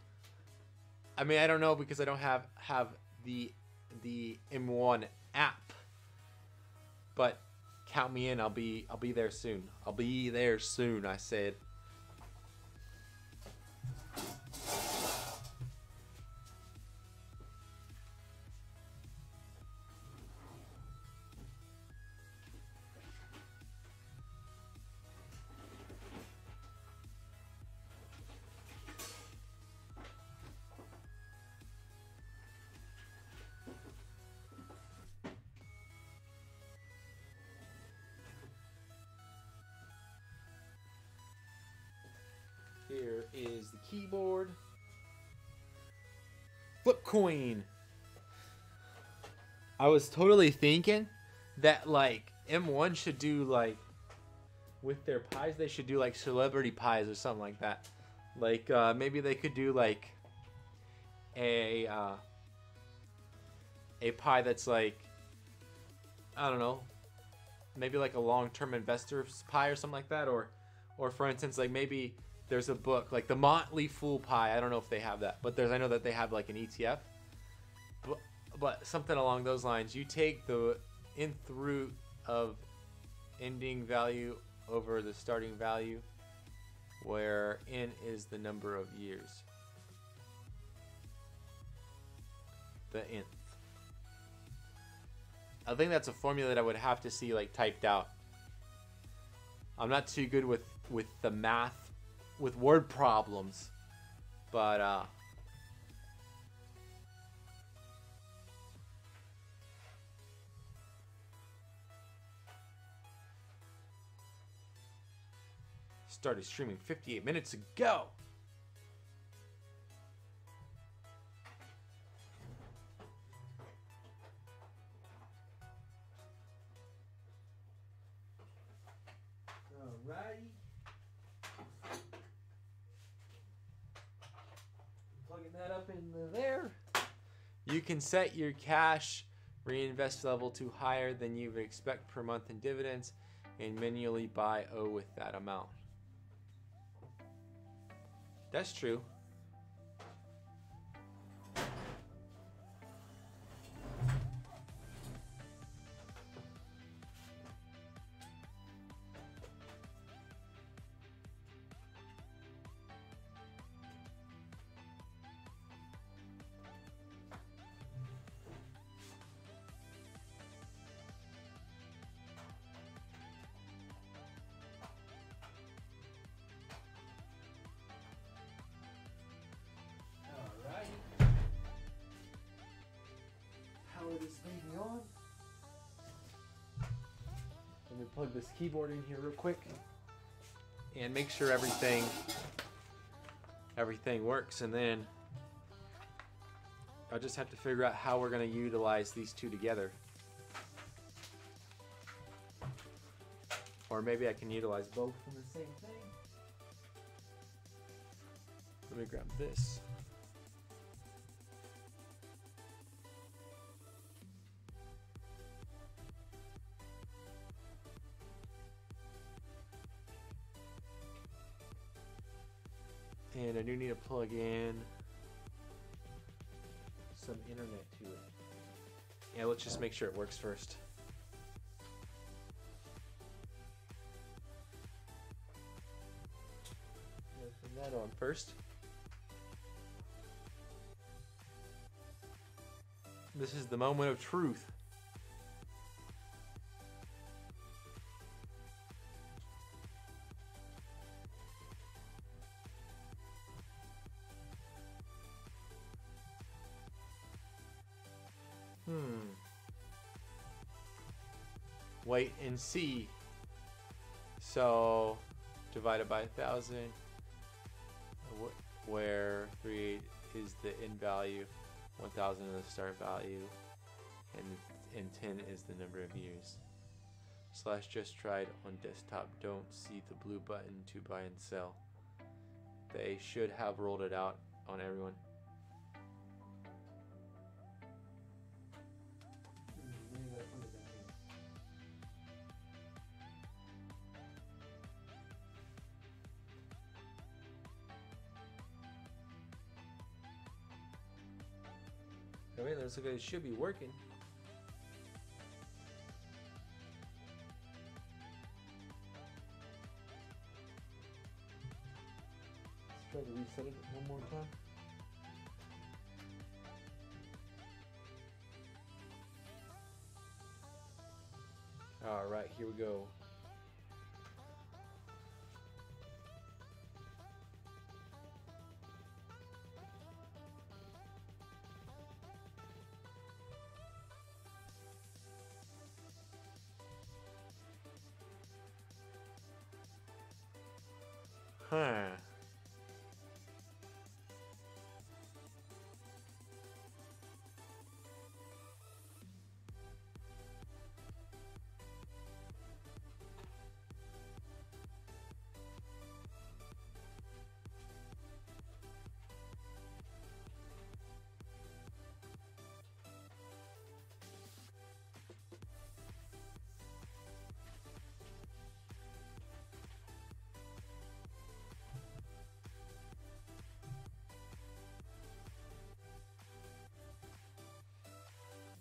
I mean, I don't know, because I don't have the M1 app. But count me in. I'll be there soon. I'll be there soon, I said. Here is the keyboard. Flipcoin. I was totally thinking that like M1 should do like, with their pies, they should do like celebrity pies or something like that. Like maybe they could do like a pie that's like, I don't know, maybe like a long-term investor's pie or something like that, or for instance, like maybe there's a book like the Motley Fool pie. I don't know if they have that, but I know that they have like an ETF. But something along those lines. You take the nth root of ending value over the starting value, where n is the number of years. The nth. I think that's a formula that I would have to see like typed out. I'm not too good with the math, with word problems, but started streaming 58 minutes ago. Alrighty. Plugging that up in there. You can set your cash reinvest level to higher than you would expect per month in dividends and manually buy O with that amount. That's true. Power this baby on. Let me plug this keyboard in here real quick and make sure everything works, and then I'll just have to figure out how we're going to utilize these two together. Or maybe I can utilize both in the same thing. Let me grab this. And I do need to plug in some internet to it. Yeah, let's just make sure it works first. Turn that on first. This is the moment of truth. Wait and see. So divided by 1,000, where 3 is the end value, 1,000 is the start value, and 10 is the number of years. Slash just tried on desktop. Don't see the blue button to buy and sell. They should have rolled it out on everyone. I mean, looks like it should be working. Let's try to reset it one more time. All right, here we go. Huh.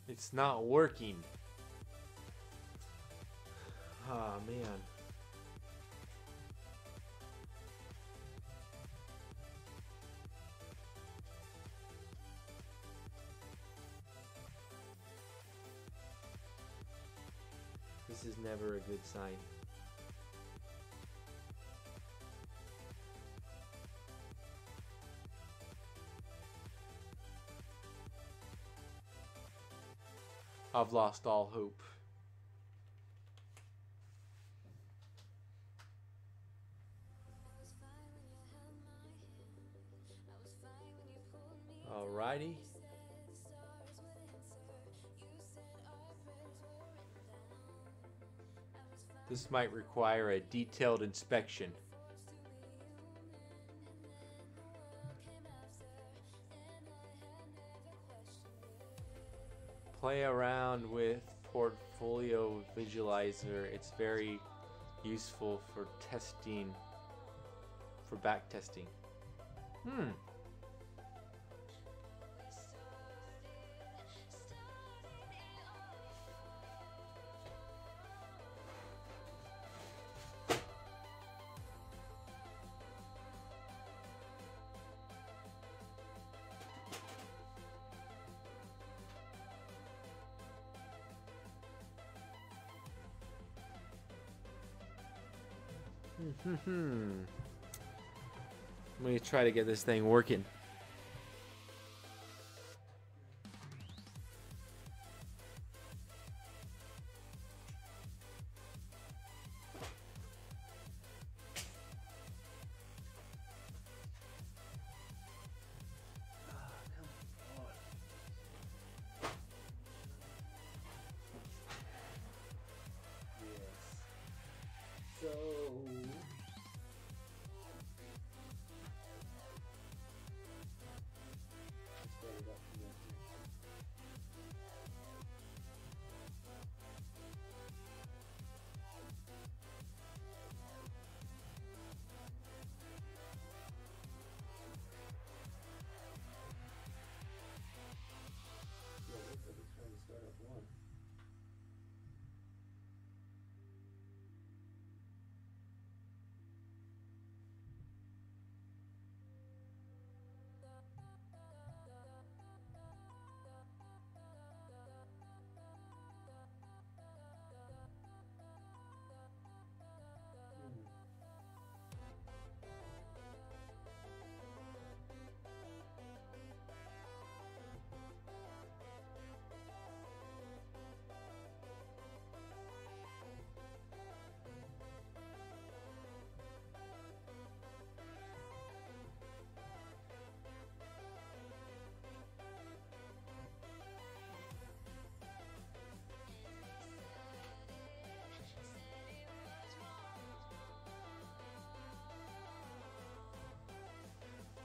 It's not working. Oh man. This is never a good sign. I've lost all hope. Alrighty. This might require a detailed inspection. Play around with Portfolio Visualizer. It's very useful for testing, for back testing. I'm gonna try to get this thing working.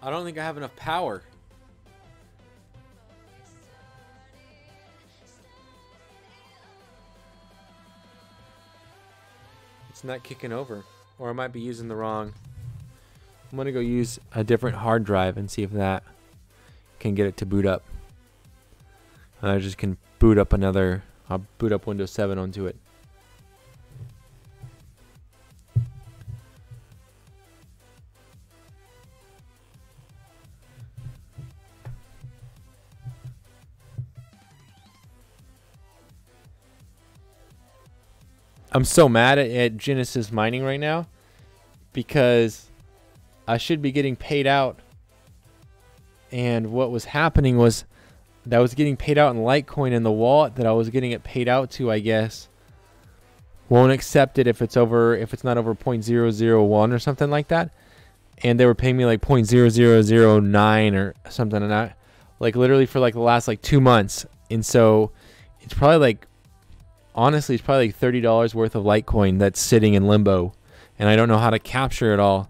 I don't think I have enough power. It's not kicking over. Or I might be using the wrong. I'm going to go use a different hard drive and see if that can get it to boot up. And I just can boot up another. I'll boot up Windows 7 onto it. I'm so mad at Genesis Mining right now because I should be getting paid out. And what was happening was that I was getting paid out in Litecoin, and the wallet that I was getting it paid out to, I guess, won't accept it if it's not over 0.001 or something like that. And they were paying me like 0.0009 or something like that, like literally for like the last like 2 months. And so it's probably like, honestly, it's probably like $30 worth of Litecoin that's sitting in limbo, and I don't know how to capture it all.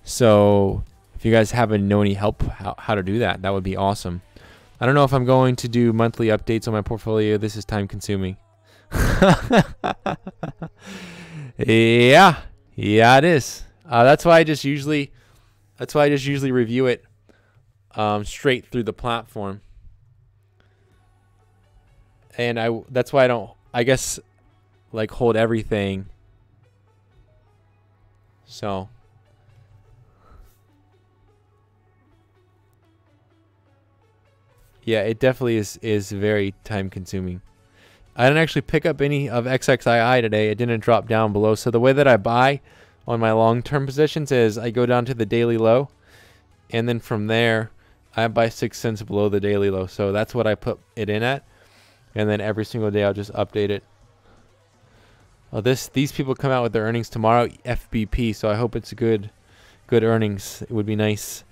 So if you guys know any help how to do that, that would be awesome. I don't know if I'm going to do monthly updates on my portfolio. This is time consuming. Yeah, it is. That's why I just usually review it straight through the platform. And that's why I don't, I guess, like hold everything. So yeah, it definitely is very time consuming. I didn't actually pick up any of XXII today. It didn't drop down below. So the way that I buy on my long-term positions is I go down to the daily low, and then from there I buy 6 cents below the daily low. So that's what I put it in at. And then every single day I'll just update it. Oh, these people come out with their earnings tomorrow, FBP. So I hope it's good earnings. It would be nice.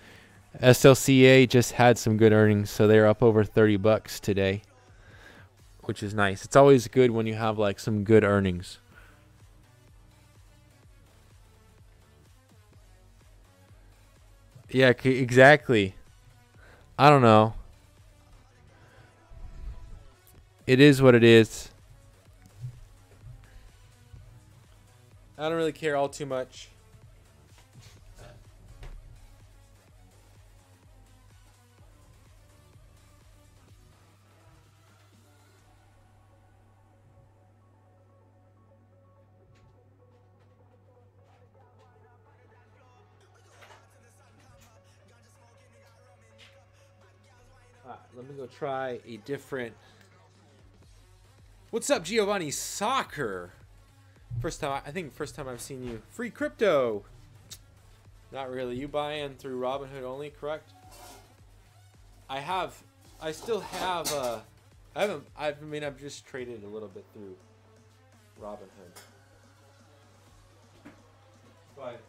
SLCA just had some good earnings, so they're up over $30 today, which is nice. It's always good when you have like some good earnings. Yeah, exactly. I don't know. It is what it is. I don't really care all too much. Let me go try a different. What's up, Giovanni Soccer? First time I've seen you. Free crypto. Not really. You buying through Robinhood only, correct? I've just traded a little bit through Robinhood. But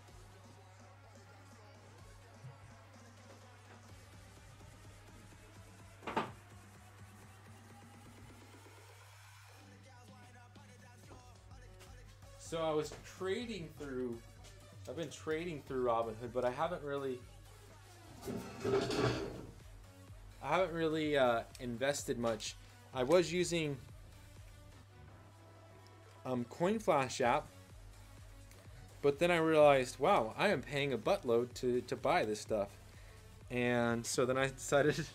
so I've been trading through Robinhood, but I haven't really invested much. I was using CoinFlash app, but then I realized, wow, I am paying a buttload to buy this stuff. And so then I decided,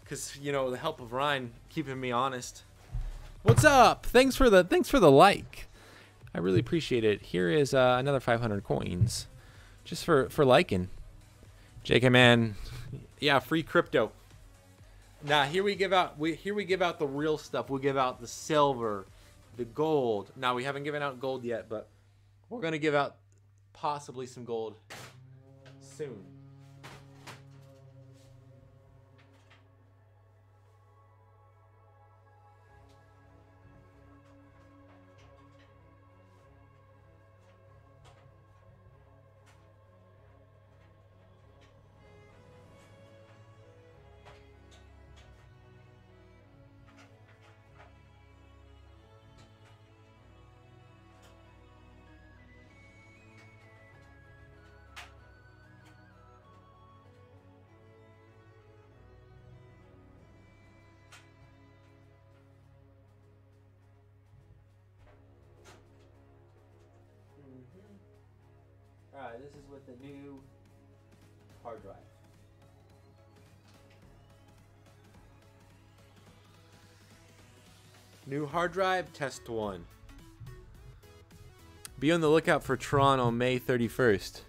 because the help of Ryan keeping me honest. What's up? Thanks for the like. I really appreciate it. Here is another 500 coins, just for liking. JK man, yeah, free crypto. Now here we give out the real stuff. We give out the silver, the gold. Now we haven't given out gold yet, but we're gonna give out possibly some gold soon. right, this is with the new hard drive. New hard drive, test 1. Be on the lookout for Tron on May 31st.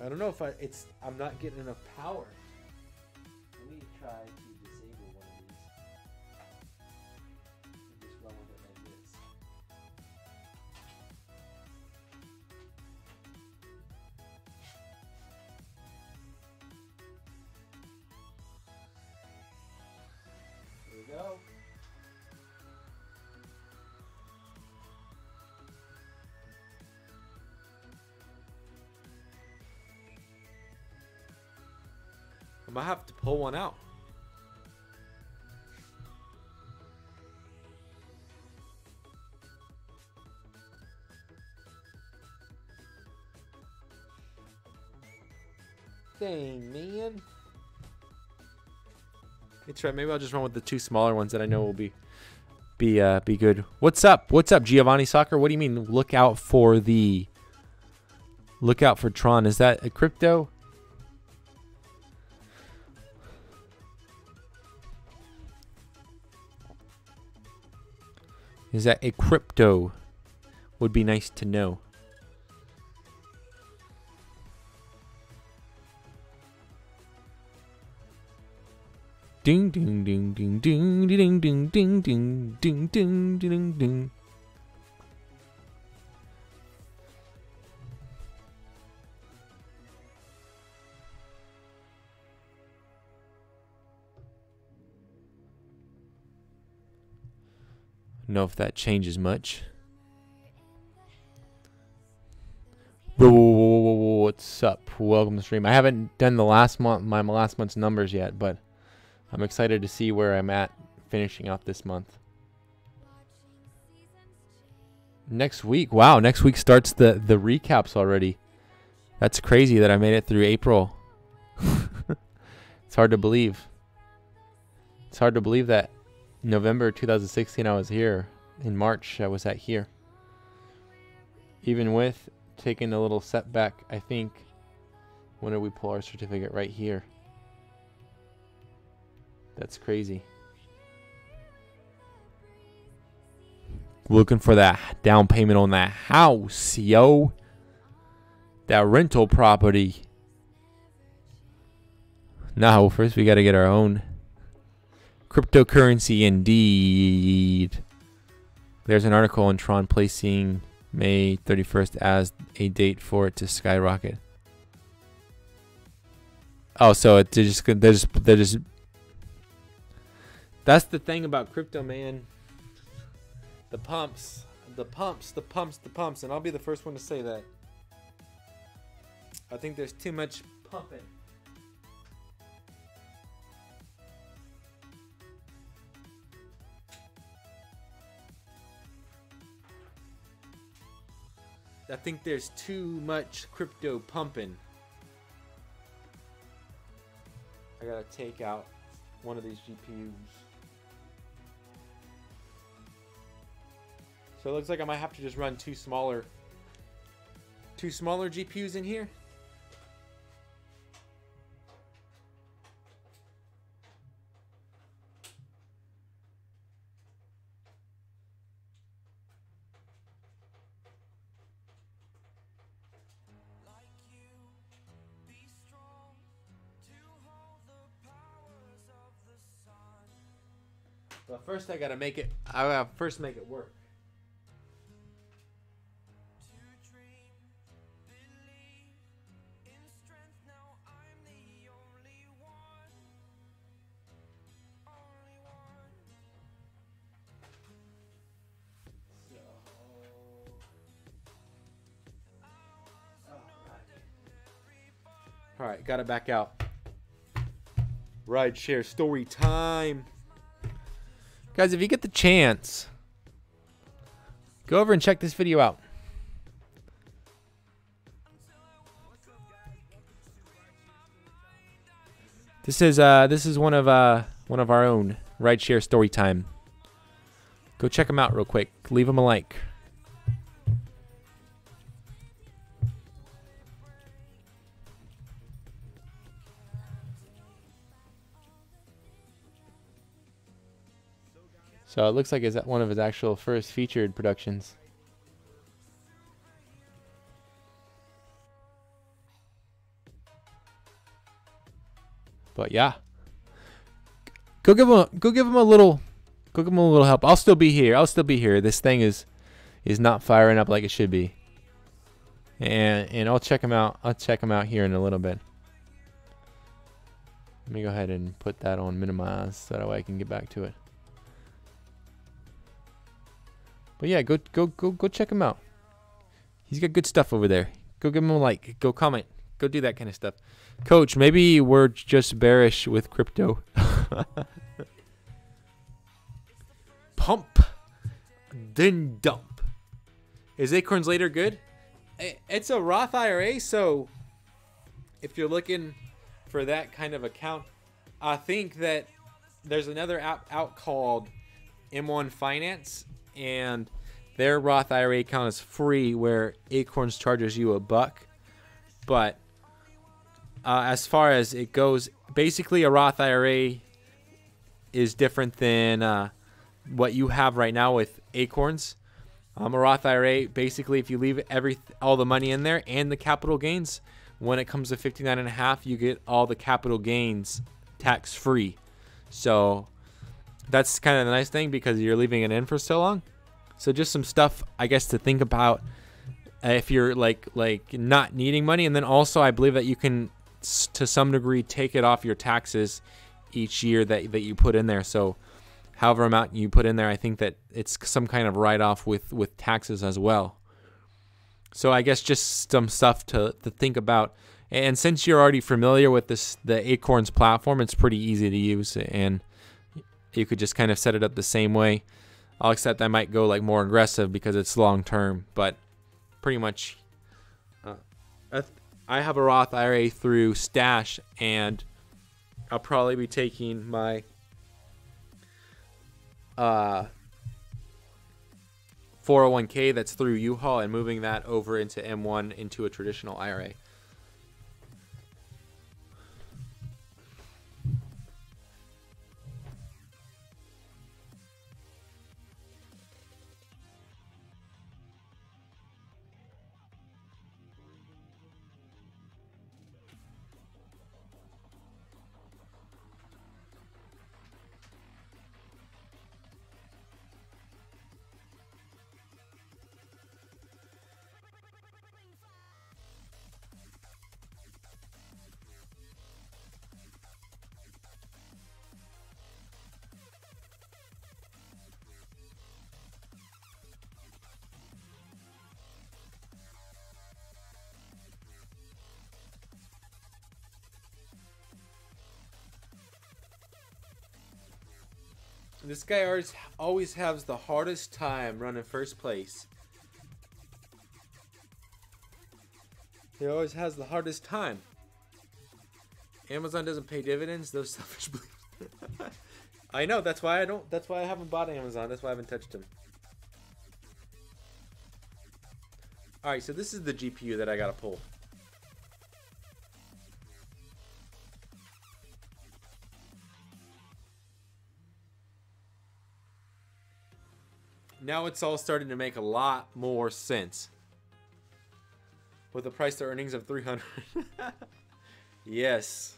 I don't know if I'm not getting enough power. Let me try to disable one of these. And just run with it like this. Here we go. I might have to pull one out. Dang, man. It's right. Maybe I'll just run with the 2 smaller ones that I know will be good. What's up? What's up, Giovanni Soccer? What do you mean? Look out for Tron. Is that a crypto? Is that a crypto? Would be nice to know. Ding ding ding ding ding ding ding ding ding ding ding ding ding. Know if that changes much. What's up? Welcome to the stream. I haven't done the last month's numbers yet, but I'm excited to see where I'm at finishing off this month. Next week, wow! Next week starts the recaps already. That's crazy that I made it through April. It's hard to believe. It's hard to believe that November 2016 I was here. In March I was at here. Even with taking a little setback, I think. When did we pull our certificate? Right here. That's crazy. Looking for that down payment on that house, yo. That rental property. No, first we got to get our own cryptocurrency indeed. There's an article on Tron placing May 31st as a date for it to skyrocket. Oh, so they're just that's the thing about crypto, man. The pumps, and I'll be the first one to say that. I think there's too much pumping. I think there's too much crypto pumping. I gotta take out one of these GPUs. So it looks like I might have to just run two smaller GPUs in here. But first I gotta make it. I gotta first make it work. All right, got it back out. Ride share story time. Guys, if you get the chance, go over and check this video out. This is one of our own. Rideshare story time. Go check them out real quick. Leave them a like. So it looks like it's one of his actual first featured productions. But yeah, go give him a little help. I'll still be here. This thing is not firing up like it should be. And I'll check him out. I'll check him out here in a little bit. Let me go ahead and put that on minimize so that way I can get back to it. But yeah, go check him out. He's got good stuff over there. Go give him a like. Go comment. Go do that kind of stuff. Coach, maybe we're just bearish with crypto. Pump. Then dump. Is Acorns Later good? It's a Roth IRA, so if you're looking for that kind of account, I think that there's another app out called M1 Finance, and their Roth IRA account is free, where Acorns charges you $1. But as far as it goes, basically a Roth IRA is different than what you have right now with Acorns. A Roth IRA, basically, if you leave all the money in there and the capital gains, when it comes to 59.5, you get all the capital gains tax free. So that's kind of the nice thing, because you're leaving it in for so long. So just some stuff, I guess, to think about if you're like not needing money. And then also, I believe that you can, to some degree, take it off your taxes each year that you put in there. So however amount you put in there, I think that it's some kind of write-off with taxes as well. So I guess just some stuff to think about. And since you're already familiar with the Acorns platform, it's pretty easy to use, and you could just kind of set it up the same way. I'll accept I might go like more aggressive because it's long term, but pretty much I have a Roth IRA through Stash, and I'll probably be taking my 401k that's through U-Haul and moving that over into M1 into a traditional IRA. This guy always has the hardest time running first place. He always has the hardest time. Amazon doesn't pay dividends, those selfish beliefs. I know, that's why I haven't bought Amazon. That's why I haven't touched them. Alright, so this is the GPU that I gotta pull. Now it's all starting to make a lot more sense. With the price to earnings of 300. Yes.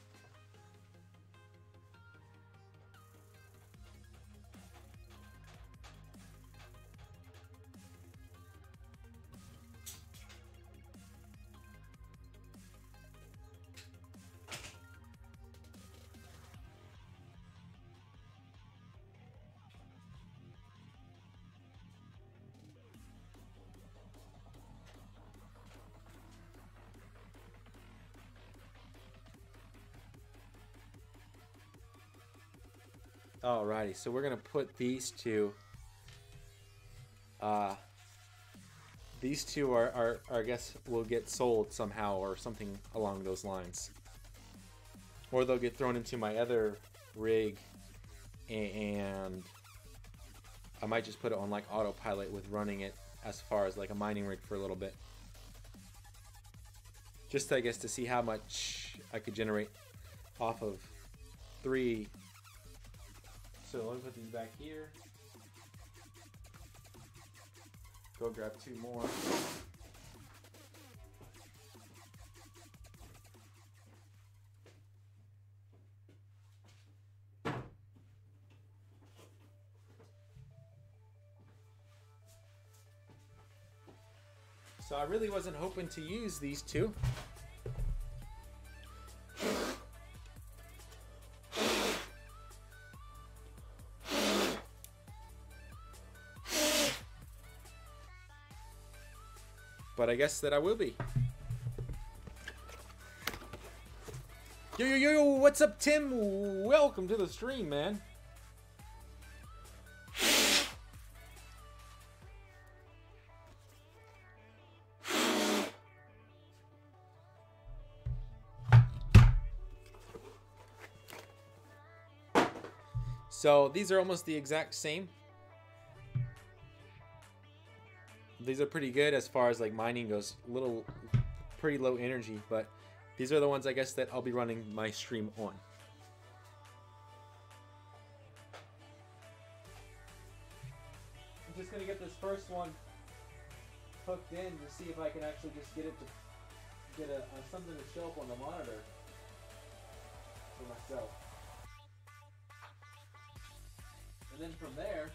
Alrighty, so we're gonna put these two. These two are I guess will get sold somehow or something along those lines, or they'll get thrown into my other rig and I might just put it on like autopilot with running it as far as like a mining rig for a little bit. Just I guess to see how much I could generate off of 3. So let me put these back here. Go grab 2 more. So I really wasn't hoping to use these 2. But I guess that I will be. Yo, what's up, Tim? Welcome to the stream, man. So these are almost the exact same. These are pretty good as far as like mining goes. Pretty low energy, but these are the ones I guess that I'll be running my stream on. I'm just gonna get this first one hooked in to see if I can actually just get it to get something to show up on the monitor for myself. And then from there,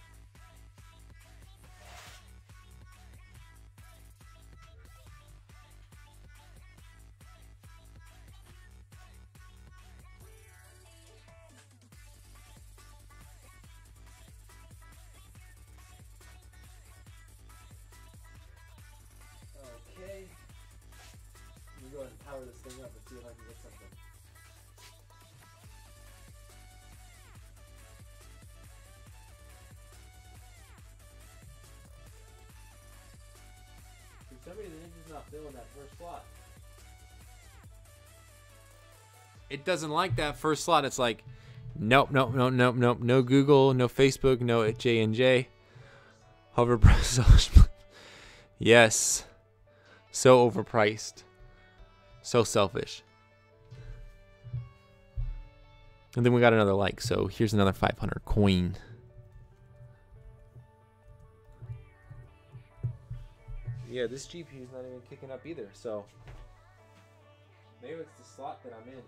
okay, let me go ahead and power this thing up and see if I can get something. For some reason, it's just not filling that first slot. It doesn't like that first slot. It's like, nope. No Google, no Facebook, no J&J. Hover press. Yes. So overpriced. So selfish. And then we got another like. So here's another 500 coin. Yeah, this GPU is not even kicking up either, so maybe it's the slot that I'm in.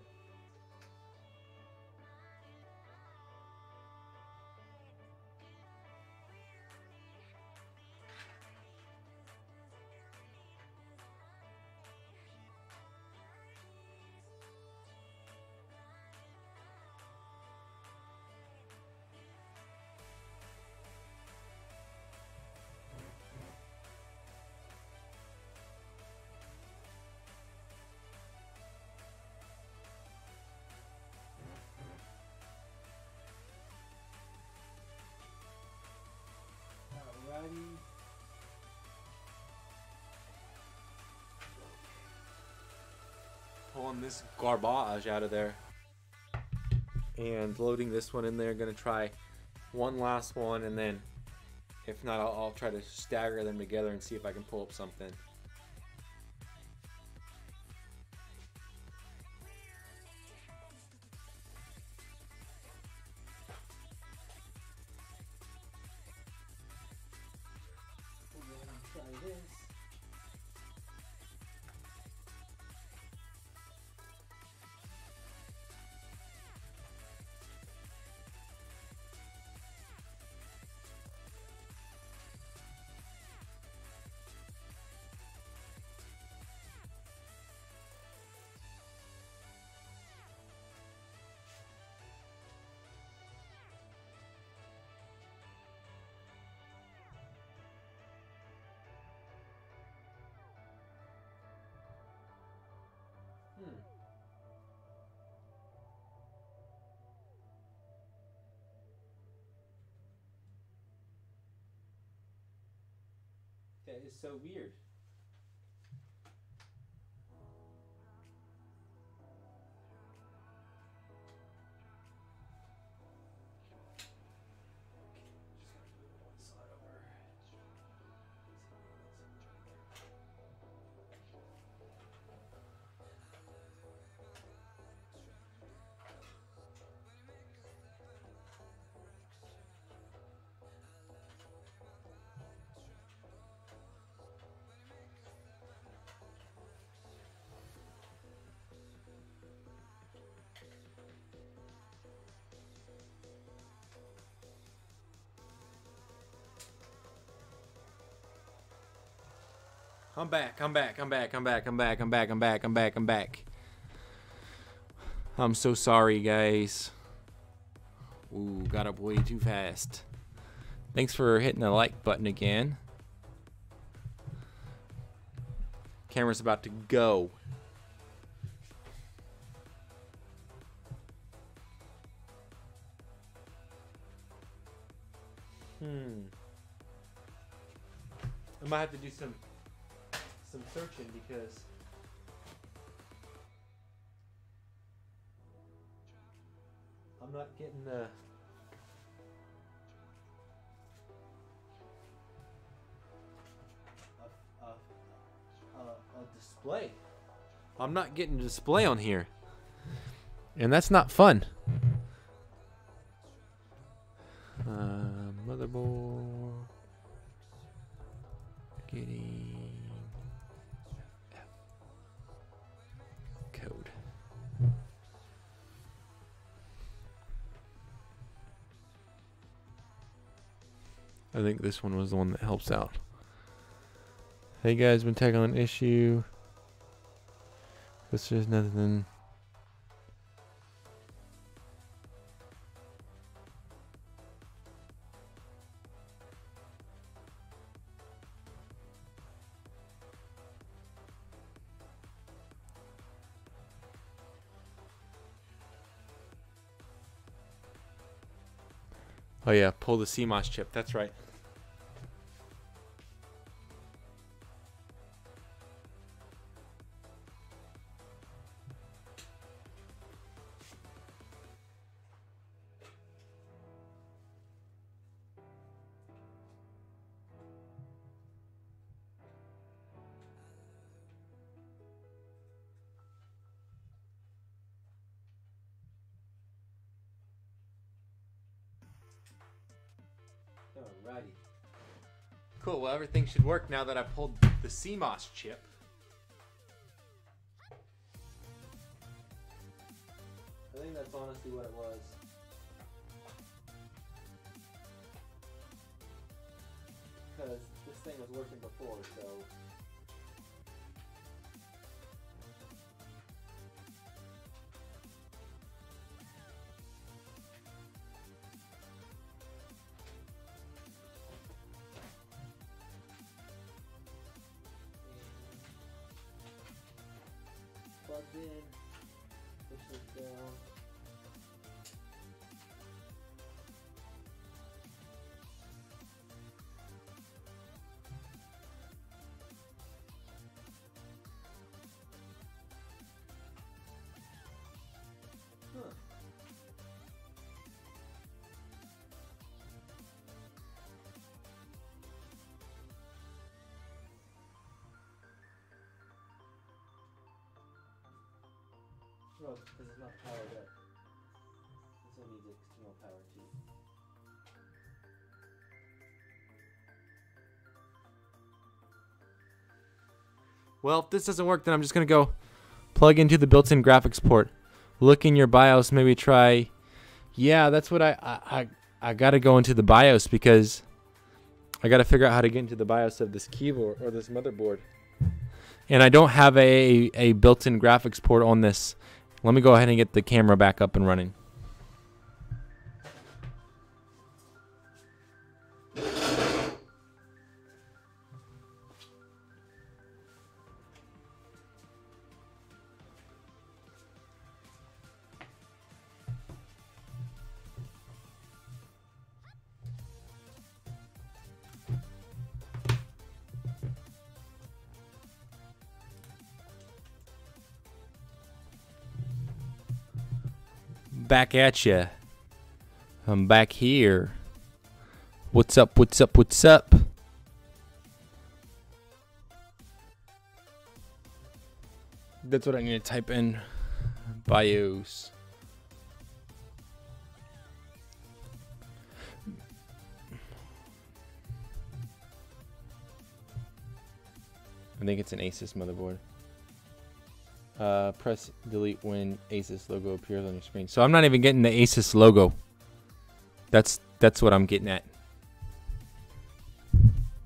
Pulling this garbage out of there and loading this one in there. Gonna try one last one, and then if not, I'll try to stagger them together and see if I can pull up something. Try this. That is so weird. I'm back. I'm back. I'm back. I'm back. I'm back. I'm back. I'm back. I'm back. I'm back. I'm so sorry, guys. Ooh, got up way too fast. Thanks for hitting the like button again. Camera's about to go. I might have to do some searching because I'm not getting a display. I'm not getting a display on here, and that's not fun. Motherboard getting code. I think this one was the one that helps out. Hey guys, been tackling an issue. This is nothing. Oh yeah, pull the CMOS chip. That's right. Alrighty. Cool, well everything should work now that I pulled the CMOS chip. I think that's honestly what it was. Because this thing was working before, so... Plugged in, push this down. Well, because it's not powered up. This one needs external power too. Well, if this doesn't work, then I'm just going to go plug into the built-in graphics port. Look in your BIOS, maybe try... Yeah, that's what I got to go into the BIOS because I got to figure out how to get into the BIOS of this keyboard or this motherboard. And I don't have a built-in graphics port on this. Let me go ahead and get the camera back up and running. Back at ya. I'm back here. What's up? What's up? What's up? That's what I'm gonna type in. BIOS. I think it's an Asus motherboard. Press delete when Asus logo appears on your screen. So I'm not even getting the Asus logo. That's what I'm getting at.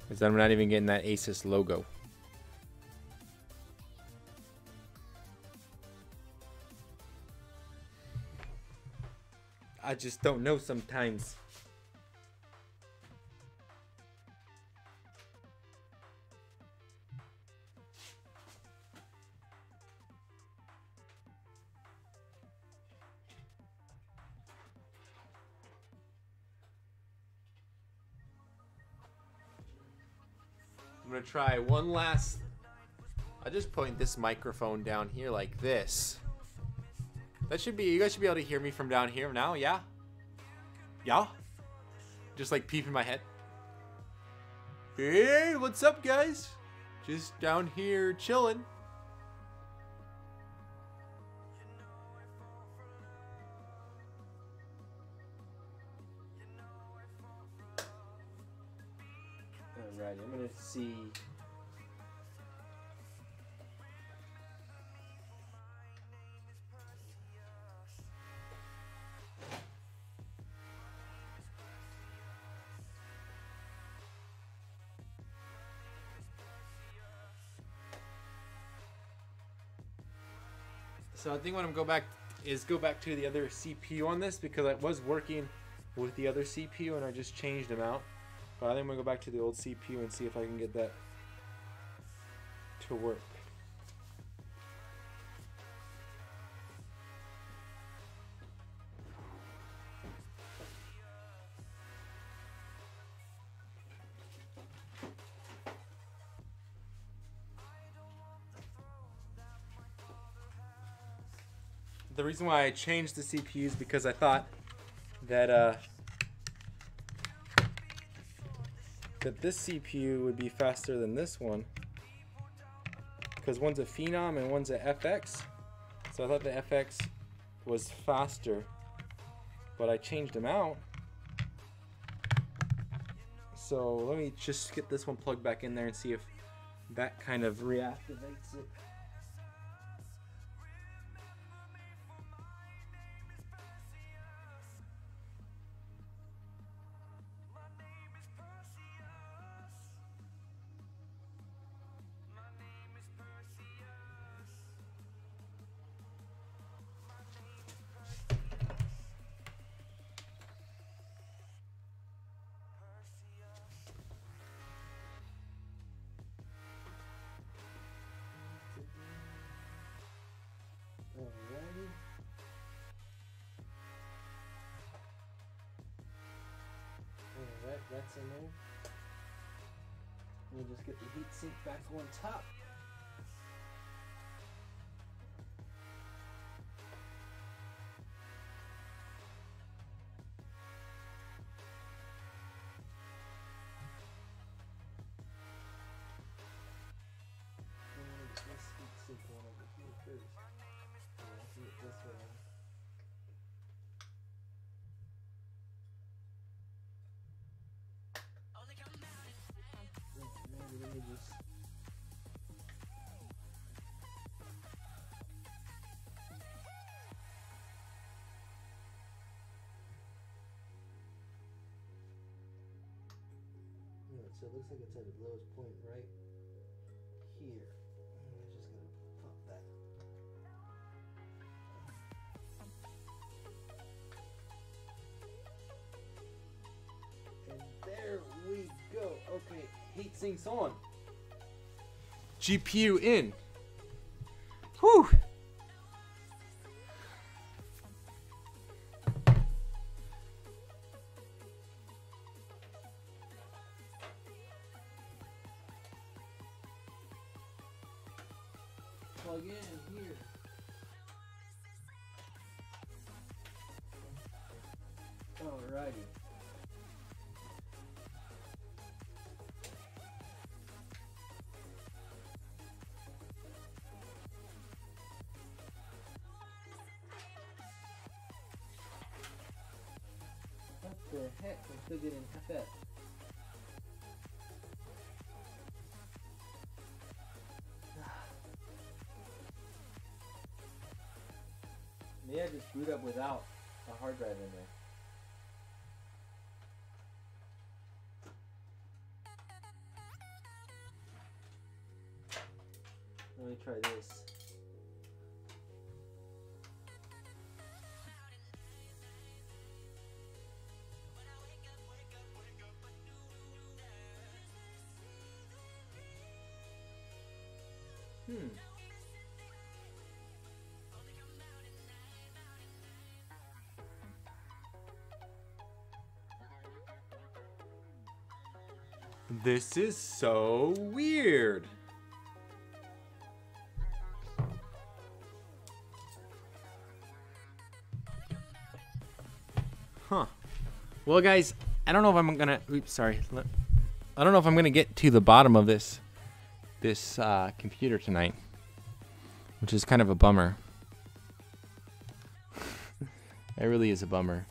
Is I'm not even getting that Asus logo. I just don't know sometimes. I'm gonna try one last. I'll just point this microphone down here like this. That should be, you guys should be able to hear me from down here now, yeah? Yeah? Just like peeping my head. Hey, what's up, guys? Just down here chilling. Alright, I'm gonna see. So I think what I'm go back to the other CPU on this, because I was working with the other CPU and I just changed them out. But I think I'm gonna go back to the old CPU and see if I can get that to work. The reason why I changed the CPU is because I thought that that this CPU would be faster than this one, because one's a Phenom and one's a FX. So I thought the FX was faster, but I changed them out. So let me just get this one plugged back in there and see if that kind of reactivates it. Alrighty. Alright, that's in there. We'll just get the heat sink back on top. This heat sink on over here first. Get this one. Maybe let me just. Yeah, so it looks like it's at the lowest point right here. I'm just gonna pop that. And there we go. Okay, heat sink's on. GPU in. Whew. Plug in here. Alrighty. What the heck? I'm still getting FF. Maybe I just boot up without a hard drive in there. Let me try this. This is so weird. Huh. Well, guys, I don't know if I'm gonna. Oops, sorry. I don't know if I'm gonna get to the bottom of this computer tonight, which is kind of a bummer. It really is a bummer.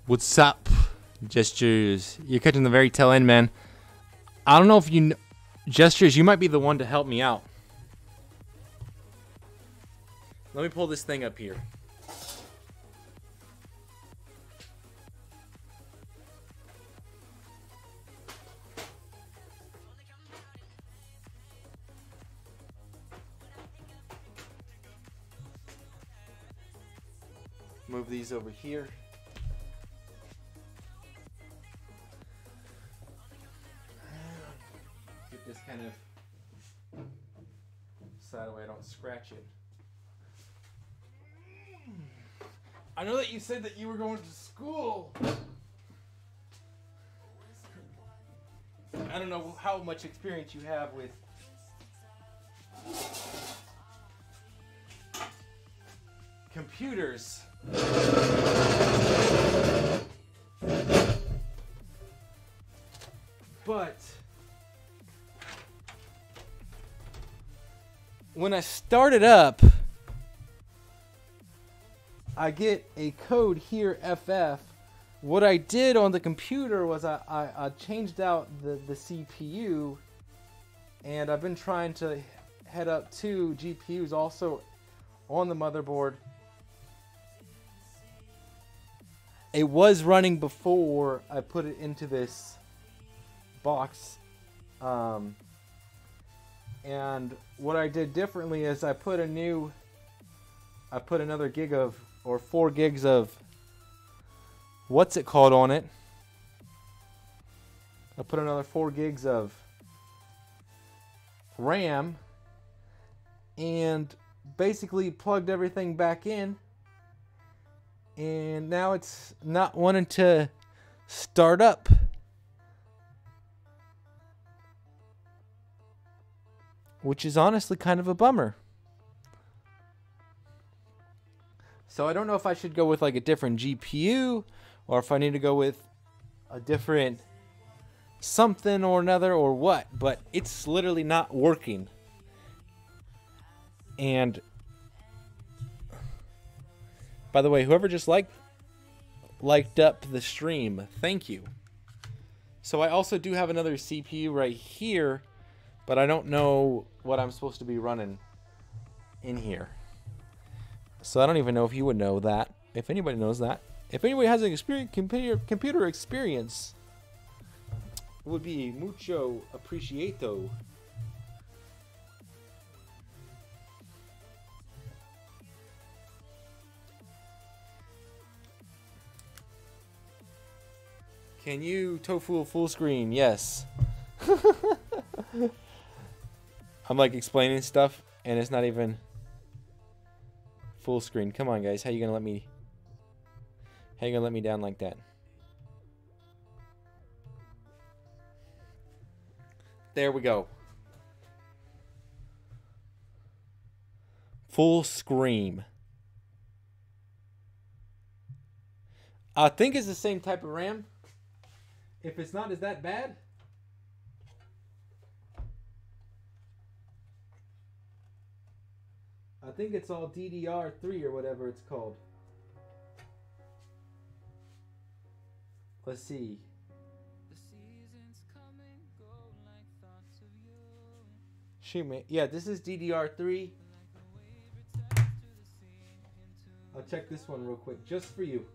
What's up, Gestures? You're catching the very tail end, man. I don't know if you Gestures, you might be the one to help me out. Let me pull this thing up here. Move these over here. Get this kind of side away, I don't scratch it. I know that you said that you were going to school. I don't know how much experience you have with computers. But when I start it up, I get a code here, FF. What I did on the computer was I changed out the CPU, and I've been trying to head up 2 GPUs also on the motherboard. It was running before I put it into this box. And what I did differently is I put another gig of, or 4 gigs of, what's it called on it. I put another 4 gigs of RAM and basically plugged everything back in. And now it's not wanting to start up. Which is honestly kind of a bummer. So I don't know if I should go with like a different GPU, or if I need to go with a different something or another or what, but it's literally not working. And by the way, whoever just liked up the stream, thank you. So I also do have another CPU right here, but I don't know what I'm supposed to be running in here. So I don't even know if you would know that. If anybody knows that. If anybody has an computer experience, it would be mucho appreciado. Can you tofu full screen? Yes. I'm like explaining stuff and it's not even full screen. Come on, guys. How you gonna let me down like that? There we go. Full screen. I think it's the same type of RAM. If it's not, is that bad? I think it's all DDR3 or whatever it's called. Let's see. Shoot, man. Yeah, this is DDR3. I'll check this one real quick, just for you.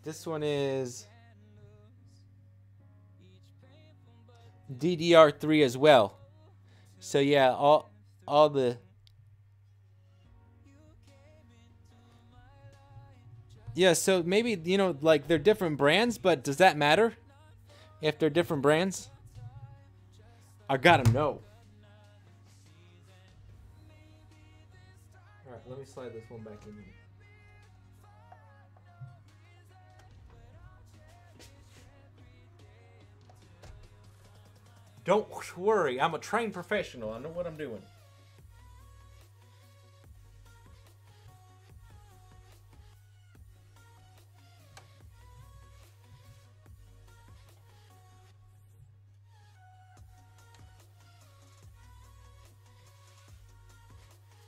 This one is DDR3 as well. So yeah, all the Yeah, so maybe, you know, like they're different brands, but does that matter if they're different brands? I gotta know. All right, let me slide this one back in here. Don't worry, I'm a trained professional. I know what I'm doing.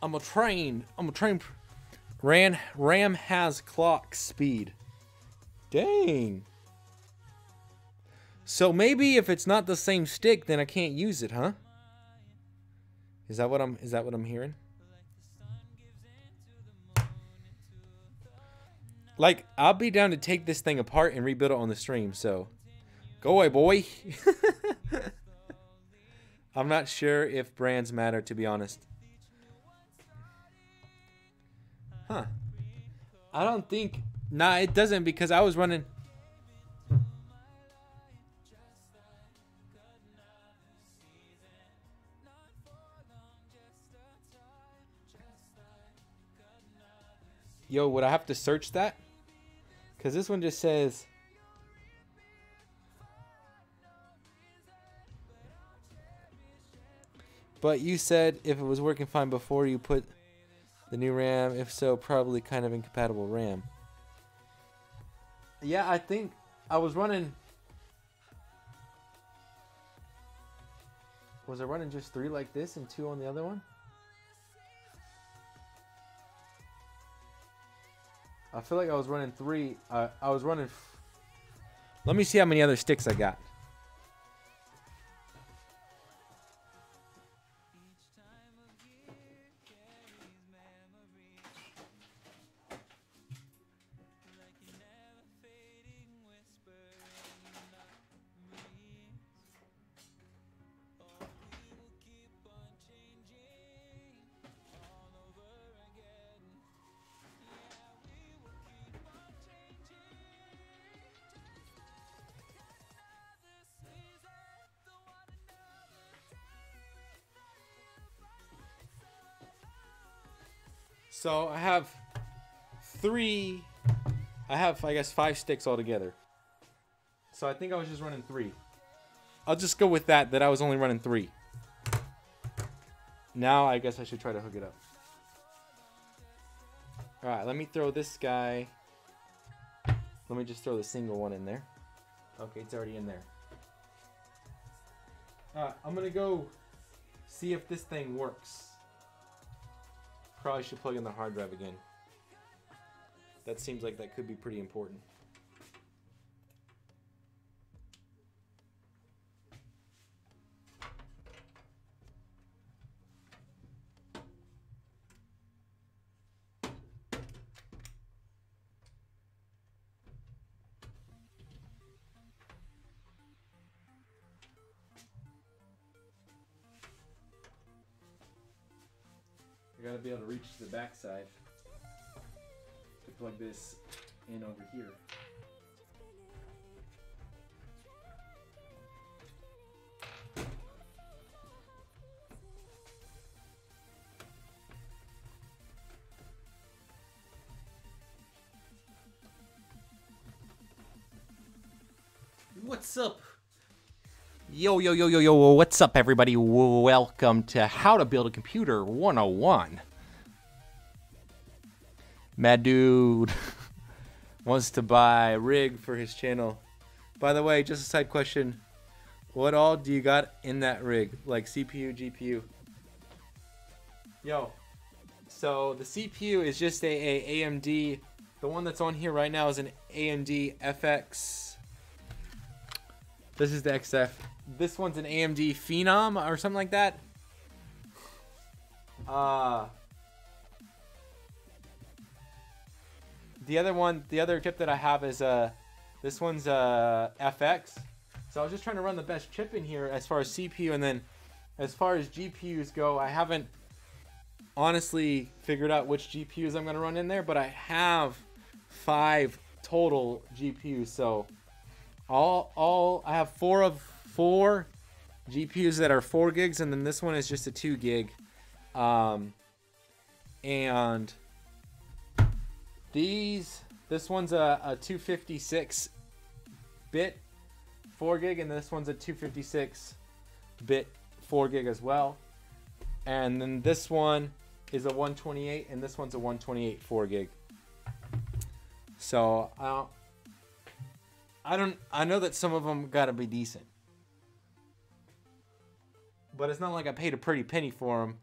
I'm a trained. RAM has clock speed. Dang. So maybe if it's not the same stick, then I can't use it, huh? Is that what I'm hearing? Like, I'll be down to take this thing apart and rebuild it on the stream, so go away, boy. I'm not sure if brands matter, to be honest. Huh. I don't think... Nah, it doesn't, because I was running... Yo, would I have to search that? Because this one just says... But you said if it was working fine before you put the new RAM. If so, probably kind of incompatible RAM. Yeah, I think I was running... Was I running just 3 like this and 2 on the other one? I feel like I was running 3. I was running... Let me see how many other sticks I got. So I have 3, I guess 5 sticks altogether. So I think I was just running 3. I'll just go with that I was only running 3. Now I guess I should try to hook it up. Alright, let me throw this guy. Let me just throw the single one in there. Okay, it's already in there. Alright, I'm gonna go see if this thing works. Probably should plug in the hard drive again. That seems like that could be pretty important. I gotta be able to reach the backside to plug this in over here. What's up? Yo, what's up, everybody? Welcome to How to Build a Computer 101. Mad Dude wants to buy a rig for his channel. By the way, just a side question. What all do you got in that rig? Like CPU, GPU? Yo, so the CPU is just a AMD. The one that's on here right now is an AMD FX. This is the XF. This one's an AMD Phenom or something like that. The other chip that I have is this one's FX. So I was just trying to run the best chip in here as far as CPU, and then as far as GPUs go, I haven't honestly figured out which GPUs I'm going to run in there, but I have 5 total GPUs. So all I have 4 GPUs that are 4 gigs, and then this one is just a 2 gig. And this one's a 256 bit 4 gig, and this one's a 256 bit 4 gig as well. And then this one is a 128, and this one's a 128 4 gig. So I know that some of them gotta be decent, but it's not like I paid a pretty penny for them.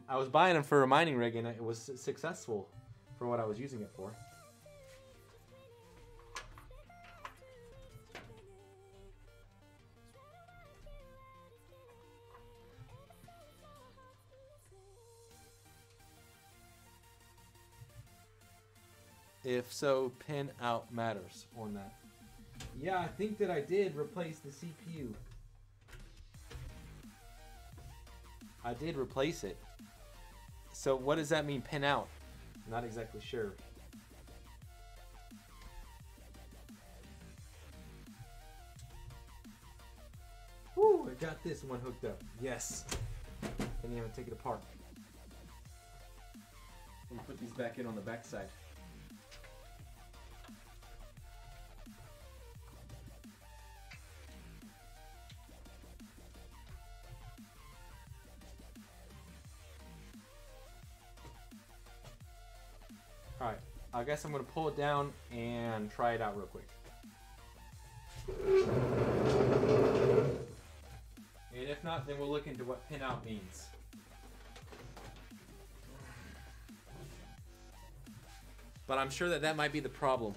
I was buying them for a mining rig, and it was successful for what I was using it for. If so, pin out matters on that. Yeah, I think that I did replace the CPU. I did replace it. So what does that mean, pin out? I'm not exactly sure. Woo, I got this one hooked up. Yes. Didn't even take it apart. Let me put these back in on the back side. Alright, I guess I'm going to pull it down and try it out real quick. And if not, then we'll look into what pin out means. But I'm sure that that might be the problem.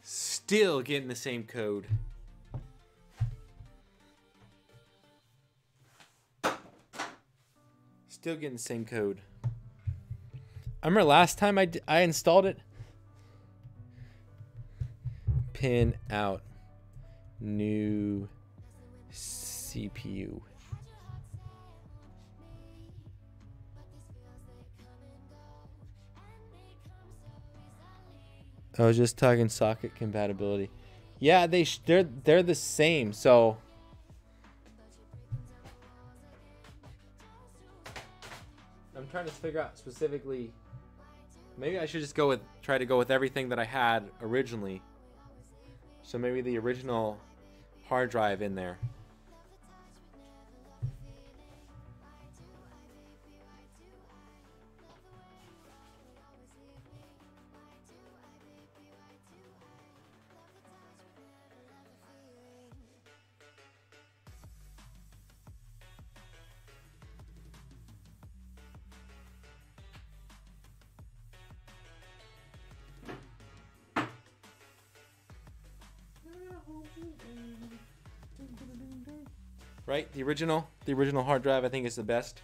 Still getting the same code. Still getting the same code. I remember last time I installed it. Pin out new CPU. I was just talking socket compatibility. Yeah, they're the same. So I'm trying to figure out specifically. Maybe I should just try to go with everything that I had originally. So maybe the original hard drive in there. Right? The original hard drive I think is the best.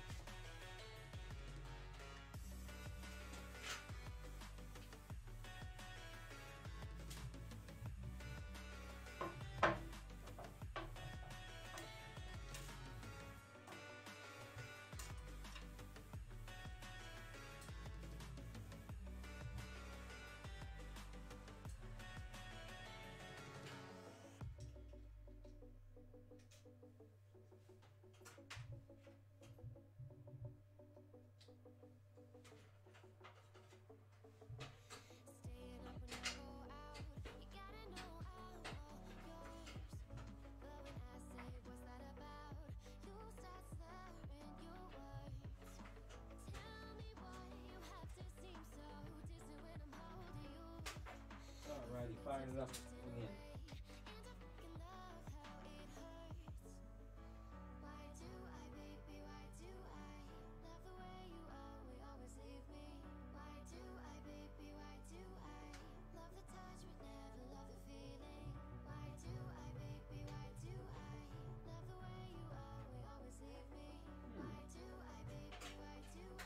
Turn it up again.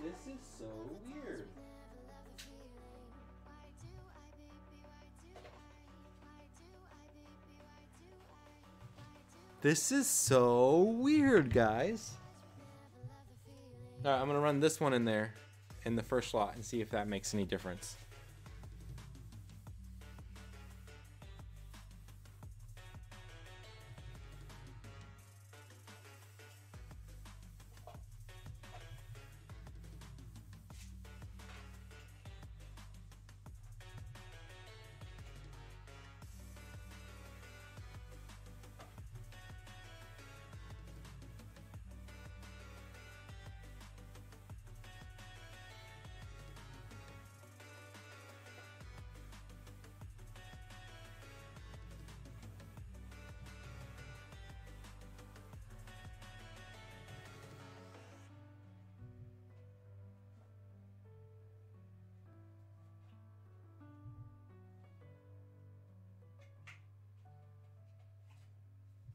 This is so weird. This is so weird, guys. All right, I'm gonna run this one in there in the first slot and see if that makes any difference.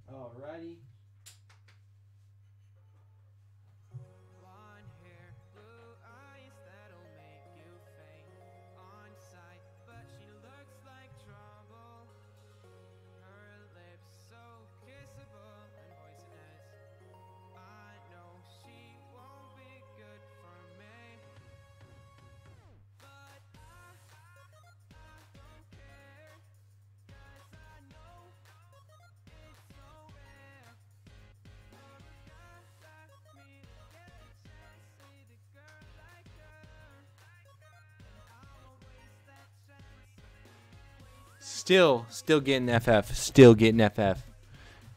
Alrighty. Blonde hair, blue eyes that'll make you faint on sight, but she looks like trouble. Her lips so kissable and poisonous. I know she won't be good for me, but I don't care, 'cause I know it's so rare for a guy like me to get a chance with a girl like her, and I won't waste that chance. Still getting FF. Still getting FF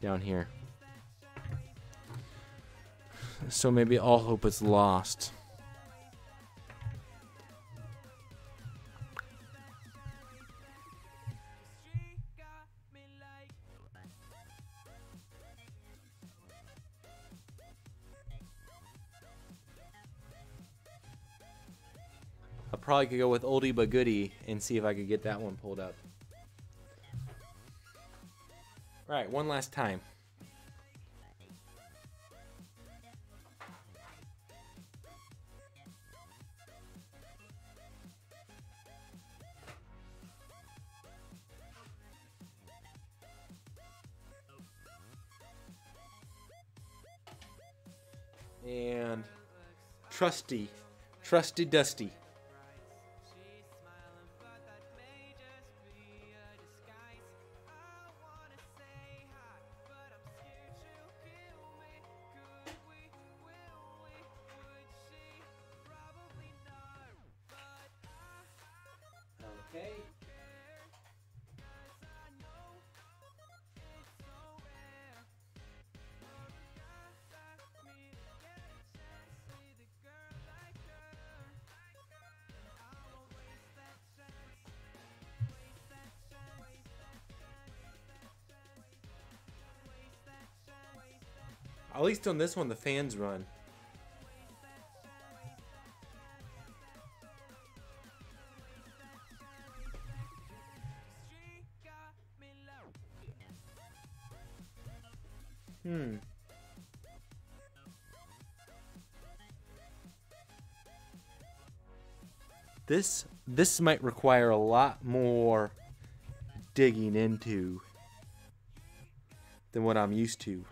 down here. So maybe all hope is lost. She got me like I probably could go with oldie but goodie and see if I could get that one pulled up. All right, one last time. And trusty Dusty. she's smiling, but that may just be a disguise. I wanna say hi, but I'm scared she'll kill me. Could we? Will we? Would she? Probably not, but I Okay. care, 'cause I know it's so rare for a guy like me to get a chance with a girl like her, and I won't waste that chance. Waste that chance. Waste that chance. Waste that chance. At least on this one, the fans run. She got me low. This might require a lot more digging into than what I'm used to.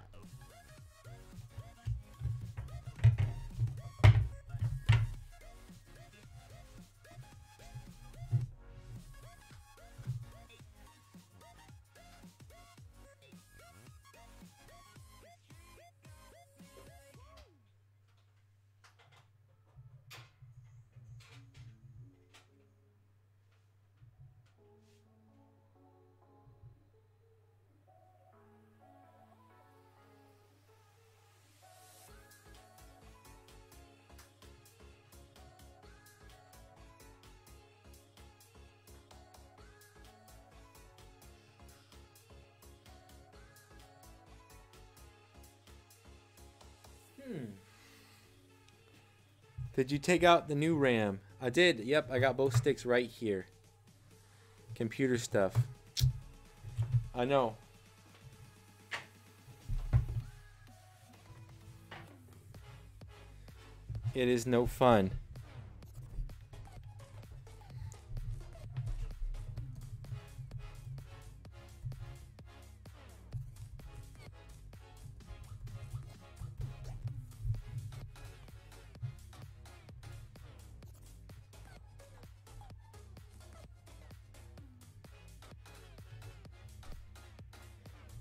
Did you take out the new RAM? I did. Yep, I got both sticks right here. Computer stuff. I know. It is no fun.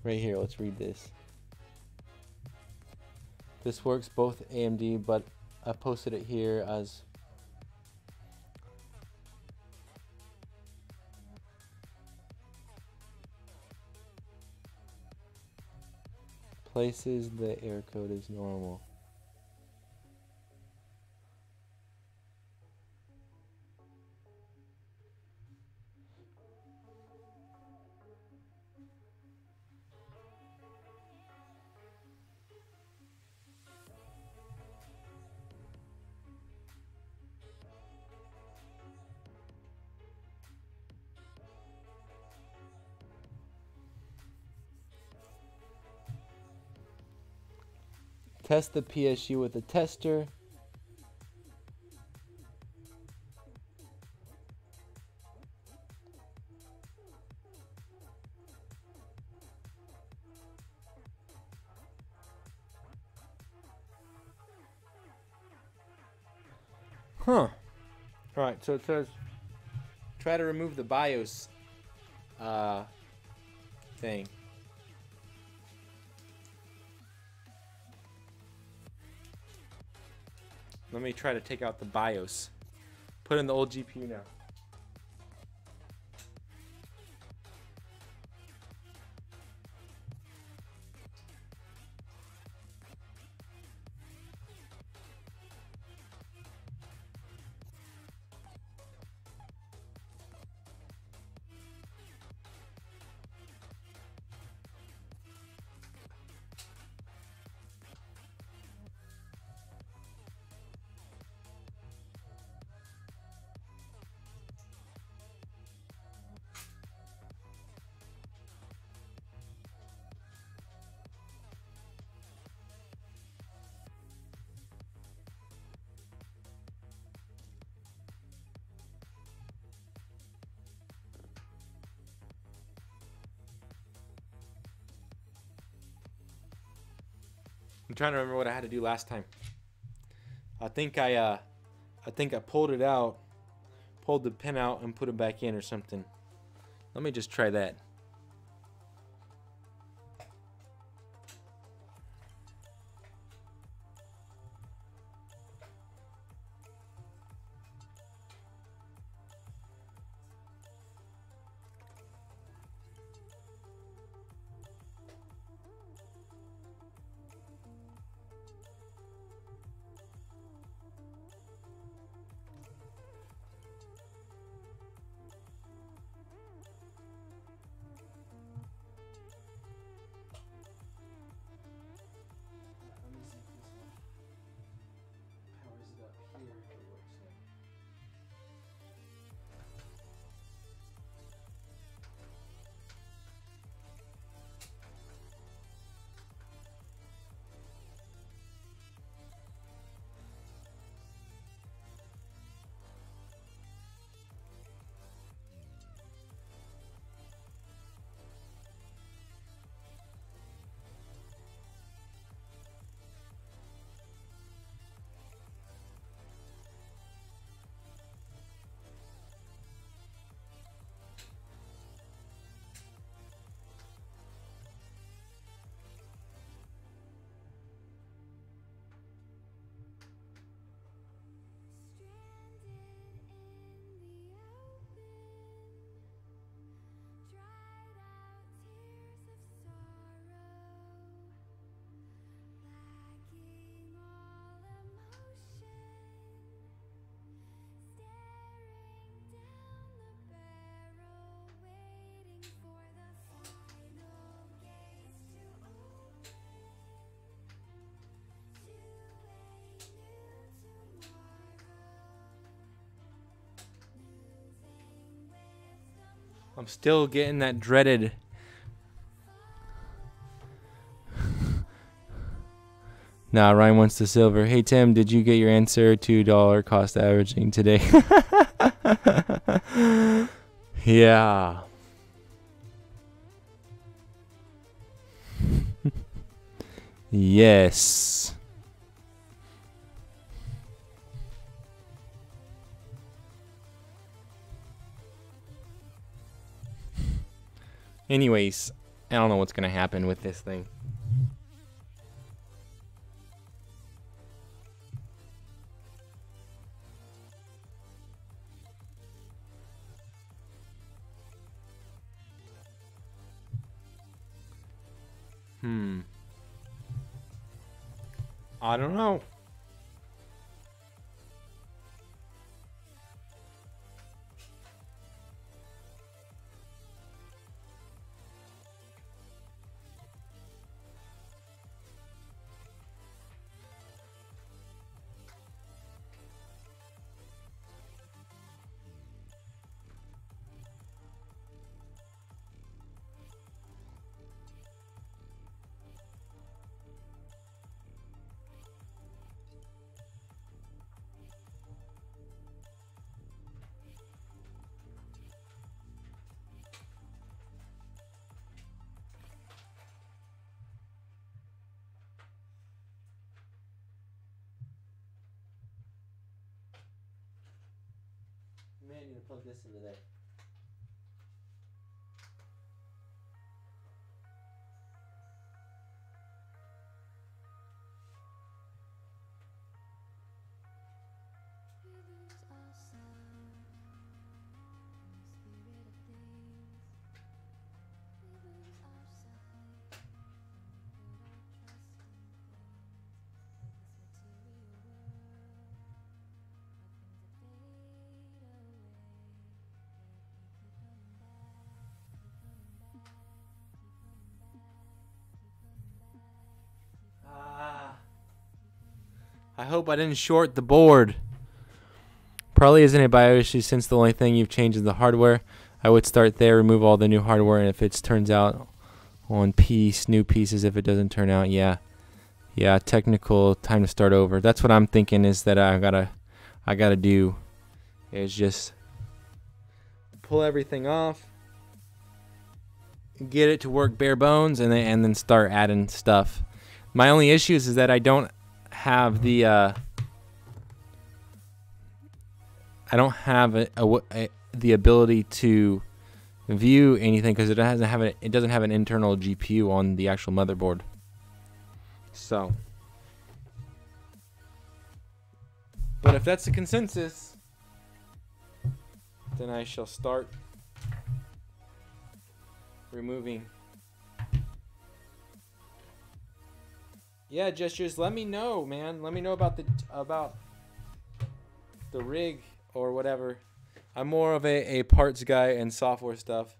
Right here, let's read this. This works both AMD, but I posted it here as places the error code is normal. Test the PSU with a tester. Huh. Alright, so it says try to remove the BIOS thing. Let me try to take out the BIOS. Put in the old GPU now. I'm trying to remember what I had to do last time. I think I pulled it out, pulled the pin out and put it back in or something. Let me just try that. I'm still getting that dreaded. Nah, Ryan wants the silver. Hey Tim, did you get your answer? $2 cost averaging today. Yeah. Yes. Anyways, I don't know what's gonna happen with this thing. I don't know. Man, you need to plug this into there. I hope I didn't short the board. Probably isn't a bio issue since the only thing you've changed is the hardware. I would start there, remove all the new hardware, and if it turns out on new pieces, if it doesn't turn out, yeah, technical, time to start over. That's what I'm thinking is that I gotta do is just pull everything off, get it to work bare bones, and then start adding stuff. My only issue is that I don't have the the ability to view anything because it doesn't have an internal GPU on the actual motherboard. So, but if that's the consensus, then I shall start removing. Yeah, just let me know, man. Let me know about the rig or whatever. I'm more of a parts guy and software stuff.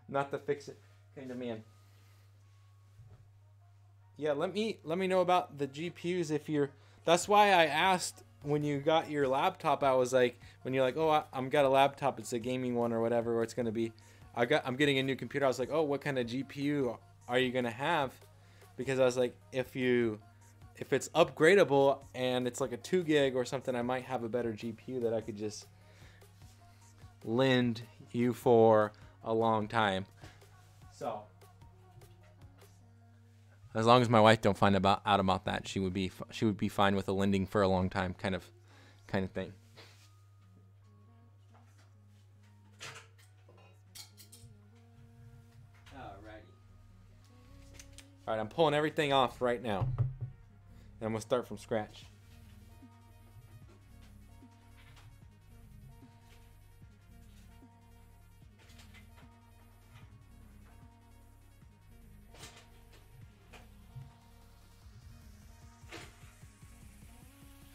Not the fix it kind of man. Yeah, let me know about the GPUs if you're. That's why I asked when you got your laptop. I was like, when you're like, oh, I'm got a laptop. It's a gaming one or whatever. Or it's gonna be. I'm getting a new computer. I was like, oh, what kind of GPU are you gonna have? Because I was like, if it's upgradable and it's like a 2 gig or something, I might have a better GPU that I could just lend you for a long time. So as long as my wife don't find out about that, she would be fine with a lending for a long time kind of thing. Alright, I'm pulling everything off right now. And I'm going to start from scratch.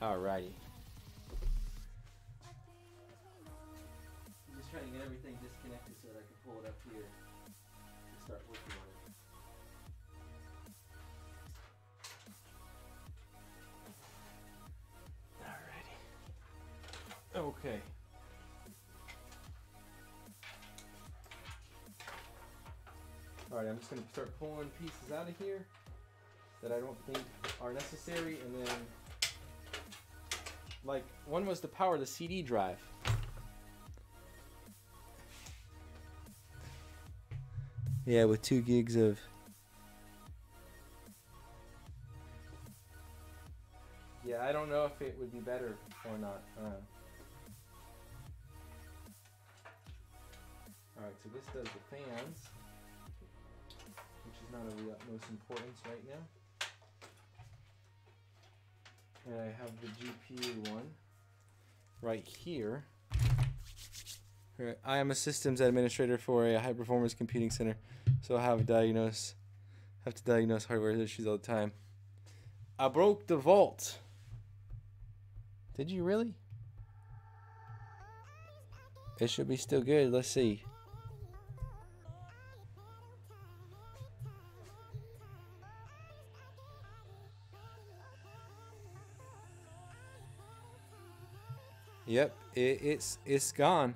Alrighty. I'm just trying to get everything disconnected so that I can pull it up here and start working on it. Okay. All right, I'm just gonna start pulling pieces out of here that I don't think are necessary, and then, like, one was to power the CD drive. Yeah, with 2 gigs of. Yeah, I don't know if it would be better or not. Alright, so this does the fans, which is not of the utmost importance right now. And I have the GPU one right here. I am a systems administrator for a high performance computing center, so I have to diagnose hardware issues all the time. I broke the vault. Did you really? It should be still good. Let's see. Yep, it's gone.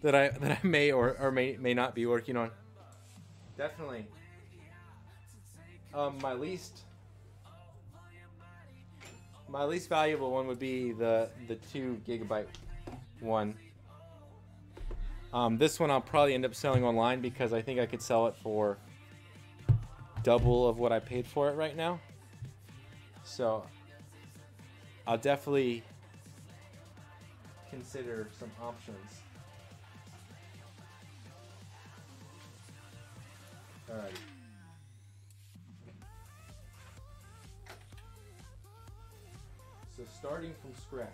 that I may or may not be working on. Definitely. My least valuable one would be the 2 gigabyte one. This one I'll probably end up selling online because I think I could sell it for double of what I paid for it right now. So I'll definitely consider some options. Alright. So starting from scratch.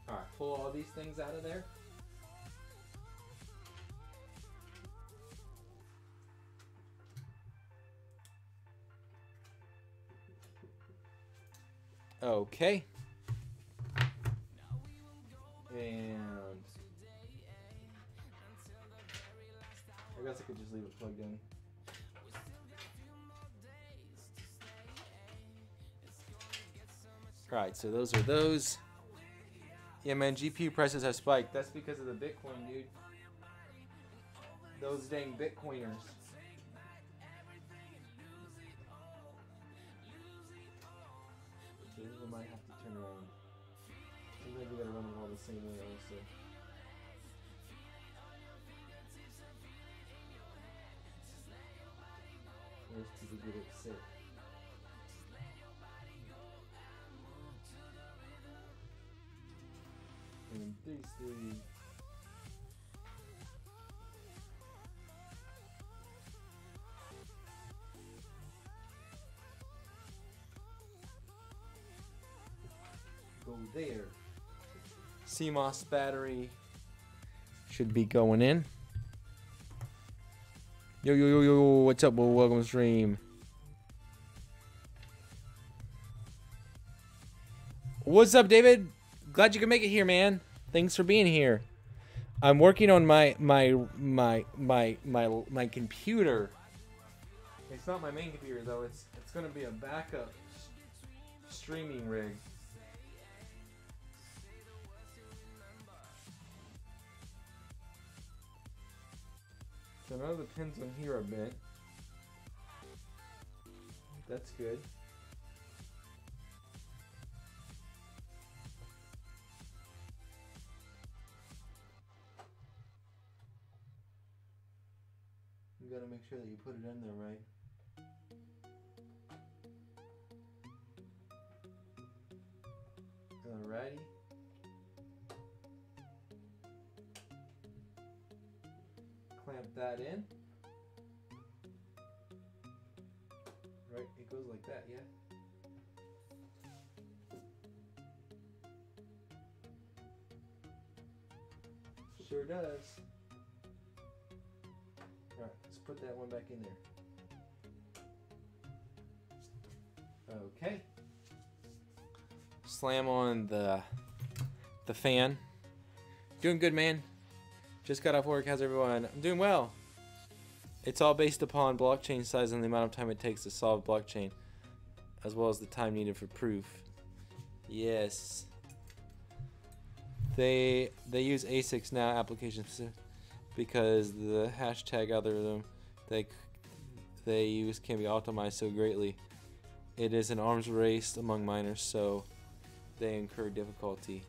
Alright, pull all these things out of there. Okay. And I guess I could just leave it plugged in. Alright, so those are those. Yeah, man, GPU prices have spiked. That's because of the Bitcoin, dude. Those dang Bitcoiners. We might have to turn around. Sometimes we gotta run them all the same way also. Most people get upset. And these 3. Go there. CMOS battery should be going in. Yo, what's up? Well, welcome to stream. What's up, David? Glad you could make it here, man. Thanks for being here. I'm working on my computer. It's not my main computer though. It's gonna be a backup streaming rig. So none of the pins on here are bent. That's good. You gotta make sure that you put it in there right. Alrighty. Clamp that in. Right, it goes like that, yeah? Sure does. Alright, let's put that one back in there. Okay. Slam on the fan. Doing good, man. Just got off work. How's everyone? I'm doing well. It's all based upon blockchain size and the amount of time it takes to solve blockchain, as well as the time needed for proof. Yes. They use ASICs now, applications, because the hashtag algorithm they use can be optimized so greatly. It is an arms race among miners, so they incur difficulty.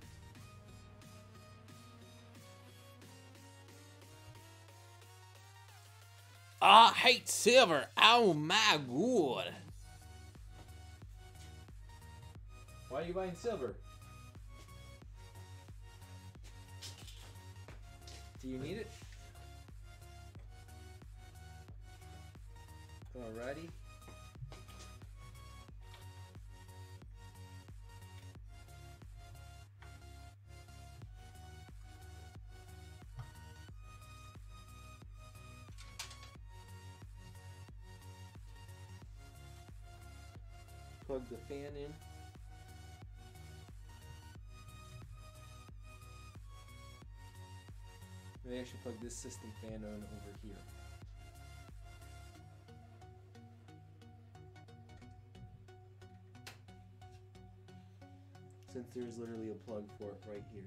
I hate silver. Oh my god. Why are you buying silver? Do you need it? Alrighty. Plug the fan in. Maybe I should plug this system fan on over here. Since there's literally a plug for it right here.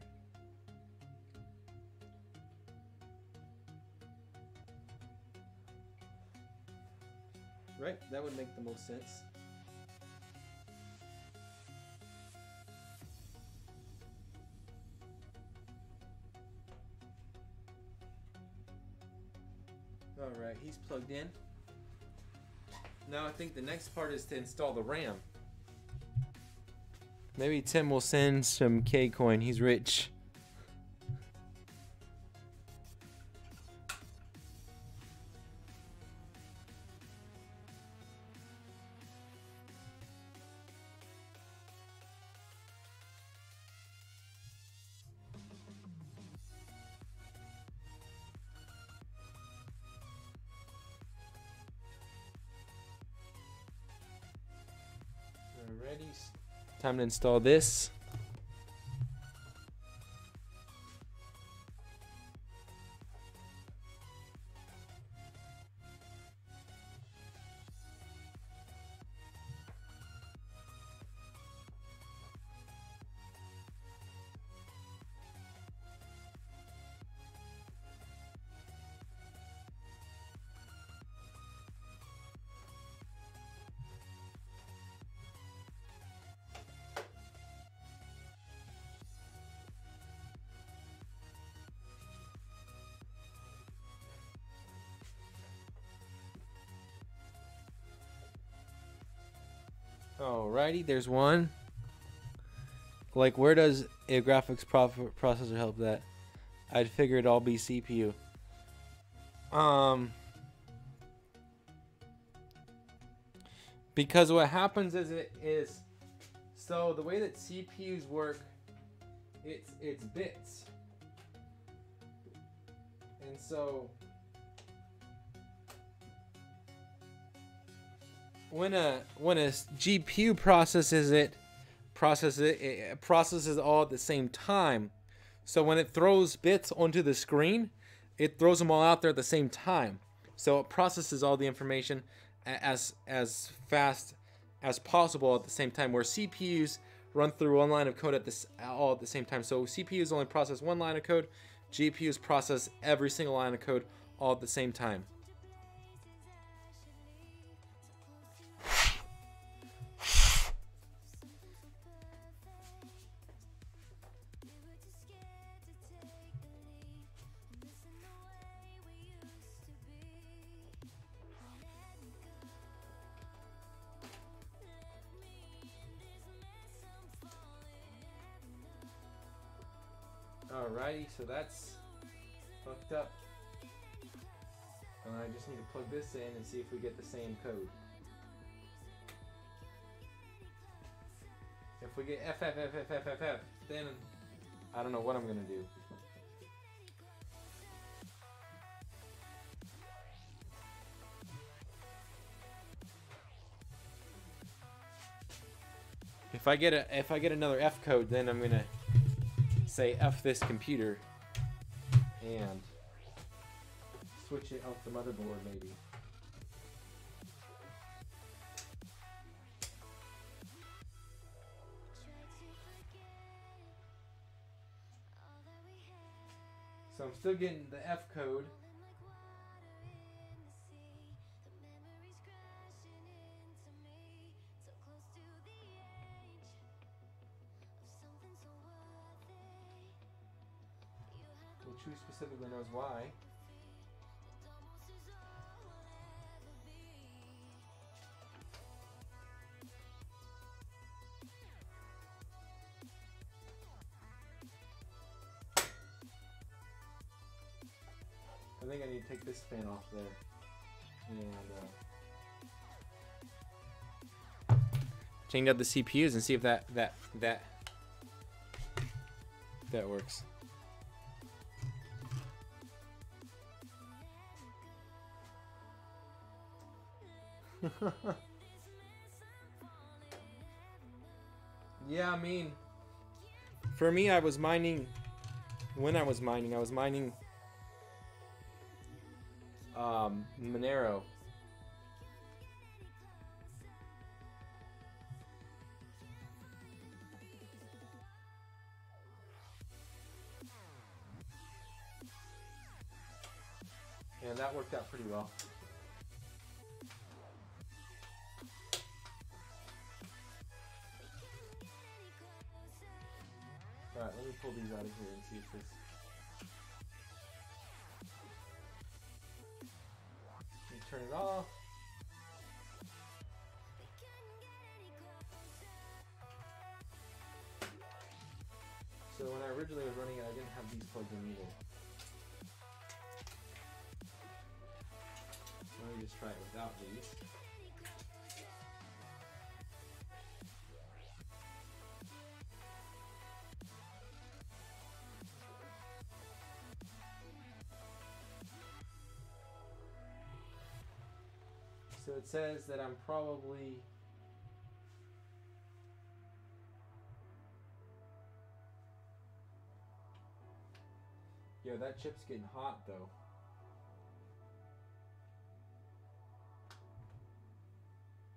Right? That would make the most sense. Alright, he's plugged in. Now I think the next part is to install the RAM. Maybe Tim will send some KCoin. He's rich. Alrighty, time to install this. Alrighty, there's one. Like, where does a graphics processor help that? I'd figure it'd all be CPU. Because what happens is so the way that CPUs work, it's bits, and so when a GPU processes it processes all at the same time. So when it throws bits onto the screen, it throws them all out there at the same time. So it processes all the information as fast as possible at the same time, where CPUs run through one line of code all at the same time. So CPUs only process one line of code, GPUs process every single line of code all at the same time. Alrighty, so that's hooked up. And I just need to plug this in and see if we get the same code. If we get FFFFFFF, then I don't know what I'm gonna do. If I get another F code, then I'm gonna say F this computer and switch it off the motherboard maybe. So I'm still getting the F code. Which who specifically knows why. I think I need to take this fan off there and change out the CPUs and see if that works. Yeah, I mean, for me, I was mining. When I was mining, Monero. And that worked out pretty well. Alright, let me pull these out of here and see if this... Let me turn it off. So when I originally was running it, I didn't have these plugged in either. Let me just try it without these. So it says that I'm probably that chip's getting hot though.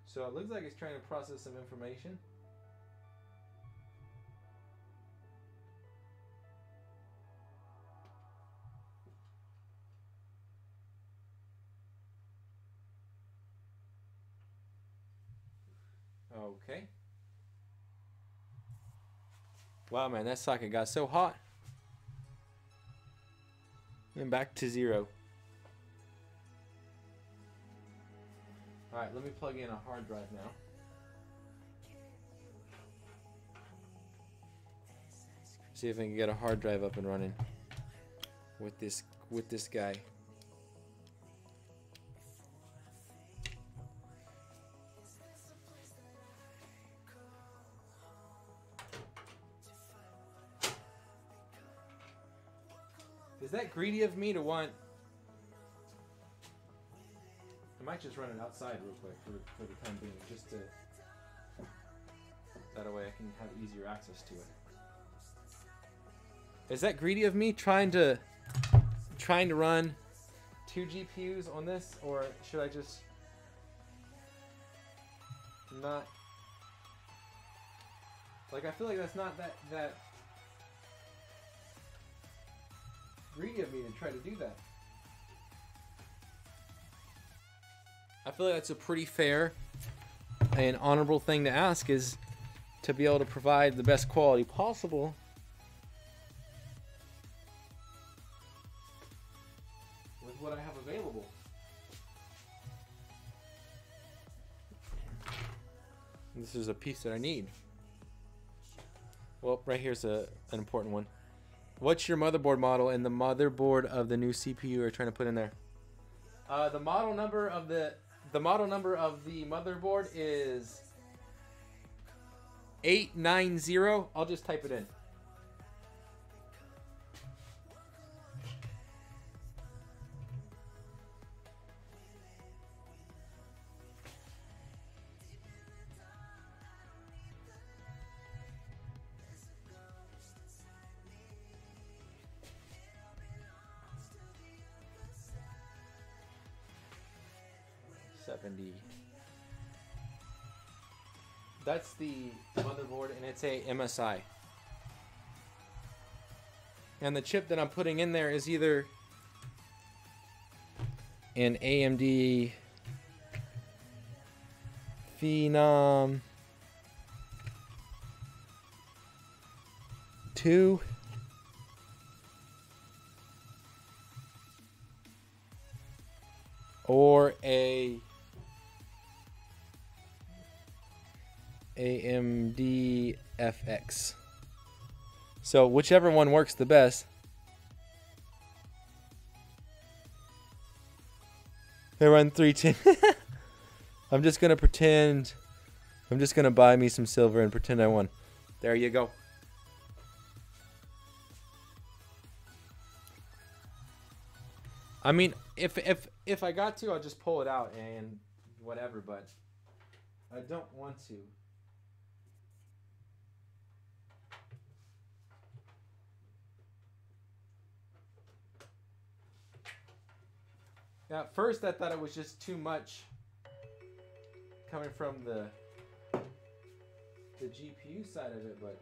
So it looks like it's trying to process some information. Okay. Wow, man, that socket got so hot. And back to 0. Alright, let me plug in a hard drive now. See if I can get a hard drive up and running with this guy. Is that greedy of me to want... I might just run it outside real quick for the time being, just to... That way I can have easier access to it. Is that greedy of me trying to run 2 GPUs on this, or should I just not... Like, I feel like that's not that greedy of me to try to do that. I feel like that's a pretty fair and honorable thing to ask, is to be able to provide the best quality possible with what I have available. This is a piece that I need. Well, right here's an important one. What's your motherboard model and the motherboard of the new CPU you're trying to put in there? The model number of the motherboard is 890. I'll just type it in. 70. That's the motherboard, and it's a MSI. And the chip that I'm putting in there is either an AMD Phenom 2 or a AMD FX. So whichever one works the best. They run 310. I'm just gonna pretend. I'm just gonna buy me some silver and pretend I won. There you go. I mean, if I got to, I'll just pull it out and whatever. But I don't want to. At first, I thought it was just too much coming from the GPU side of it, but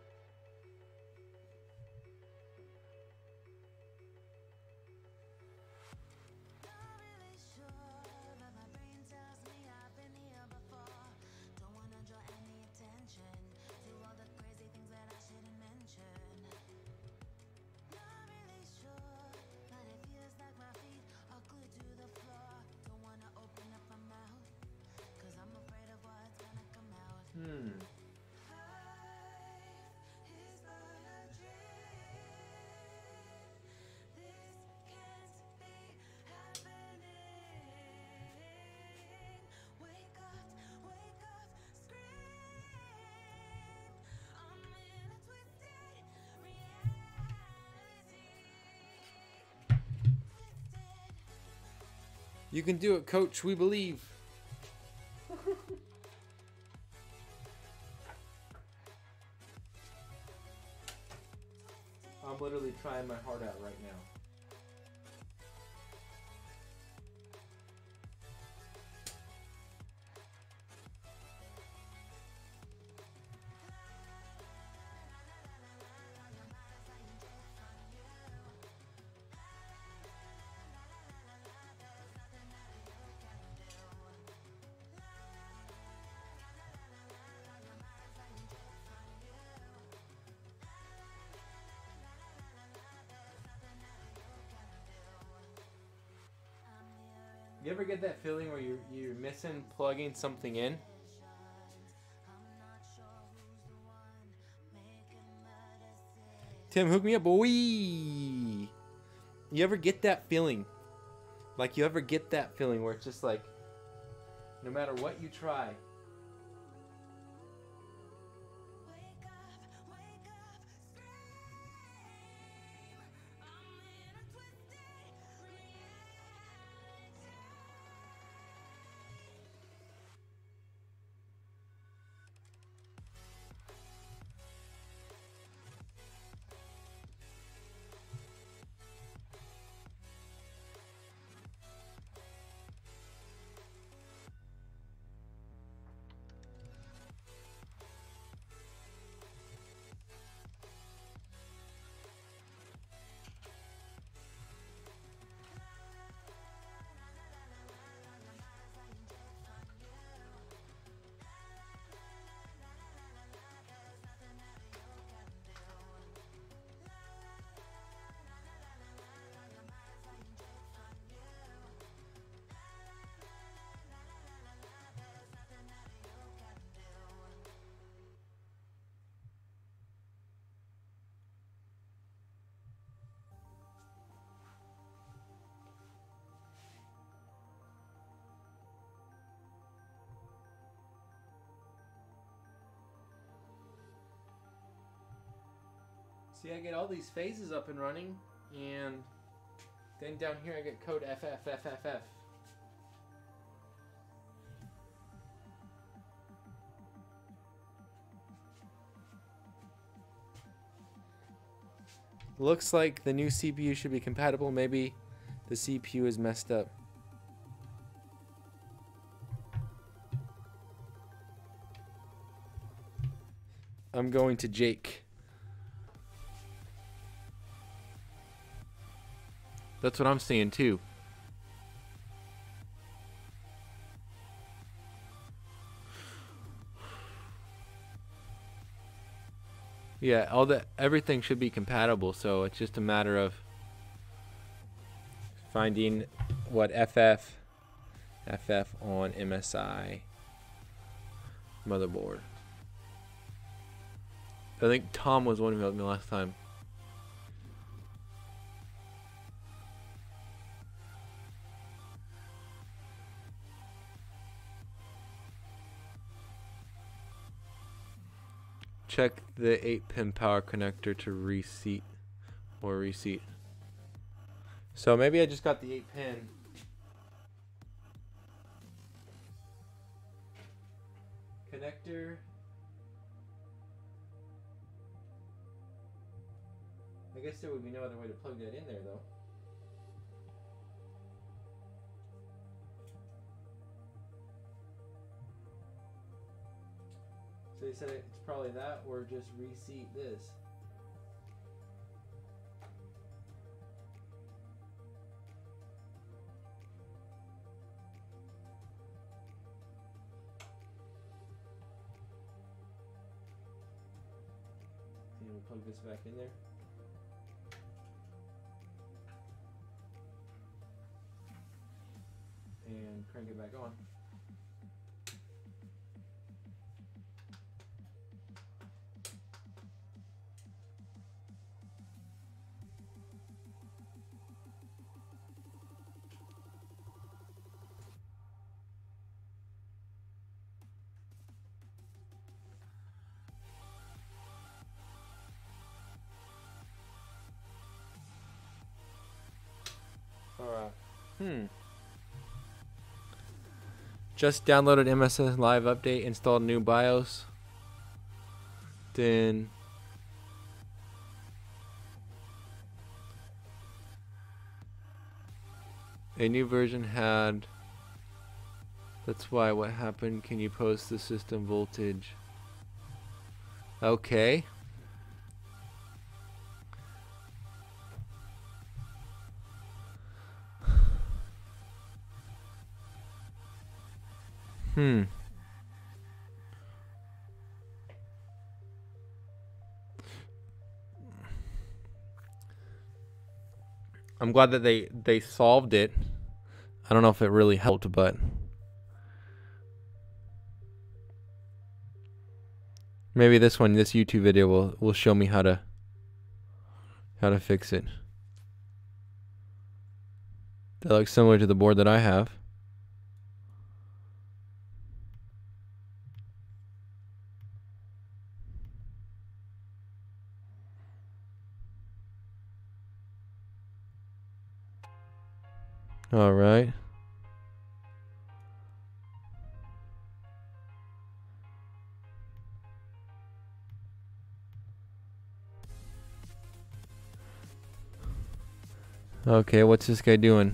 you can do it, Coach. We believe. I'm literally trying my heart out right now. You ever get that feeling where you're missing plugging something in? Tim, hook me up, boy. You ever get that feeling? Like you ever get that feeling where it's just like, no matter what you try. See, I get all these phases up and running, and then down here I get code FFFFF. Looks like the new CPU should be compatible. Maybe the CPU is messed up. I'm going to Jake. That's what I'm seeing too. Yeah, everything should be compatible, so it's just a matter of finding what FF on MSI motherboard. I think Tom was one who helped me last time. Check the 8-pin power connector to reseat or reseat. So maybe I just got the 8-pin. Connector. I guess there would be no other way to plug that in there though. So they said it's probably that or just reseat this. And we'll plug this back in there. And crank it back on. Alright. Just downloaded MSS Live Update, installed new BIOS. Then a new version had. That's why what happened. Can you post the system voltage? Okay. I'm glad that they solved it. I don't know if it really helped, but maybe this YouTube video will show me how to fix it. That looks similar to the board that I have. All right. Okay, what's this guy doing?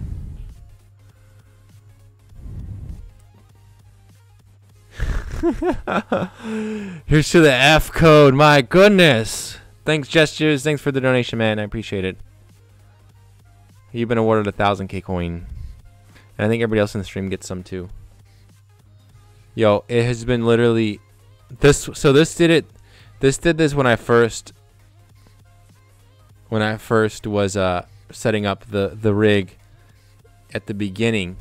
Here's to the F code. My goodness. Thanks, Gestures. Thanks for the donation, man. I appreciate it. You've been awarded 1,000 KCoin. And I think everybody else in the stream gets some too. Yo, it has been literally this. So this did this when I first was setting up the rig at the beginning.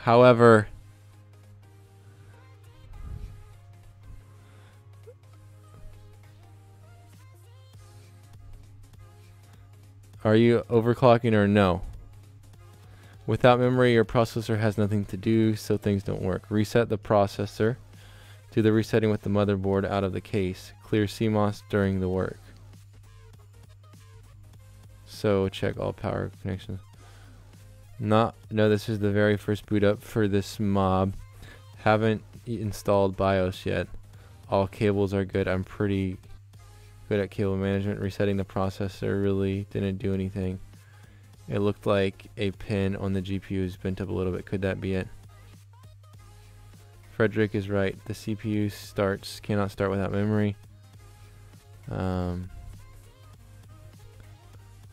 However, are you overclocking or no? Without memory, your processor has nothing to do, so things don't work. Reset the processor. Do the resetting with the motherboard out of the case. Clear CMOS during the work. So check all power connections. No, this is the very first boot up for this mob. Haven't installed BIOS yet. All cables are good. I'm pretty good at cable management. Resetting the processor really didn't do anything. It looked like a pin on the GPU is bent up a little bit. Could that be it? Frederick is right. The CPU cannot start without memory. Well,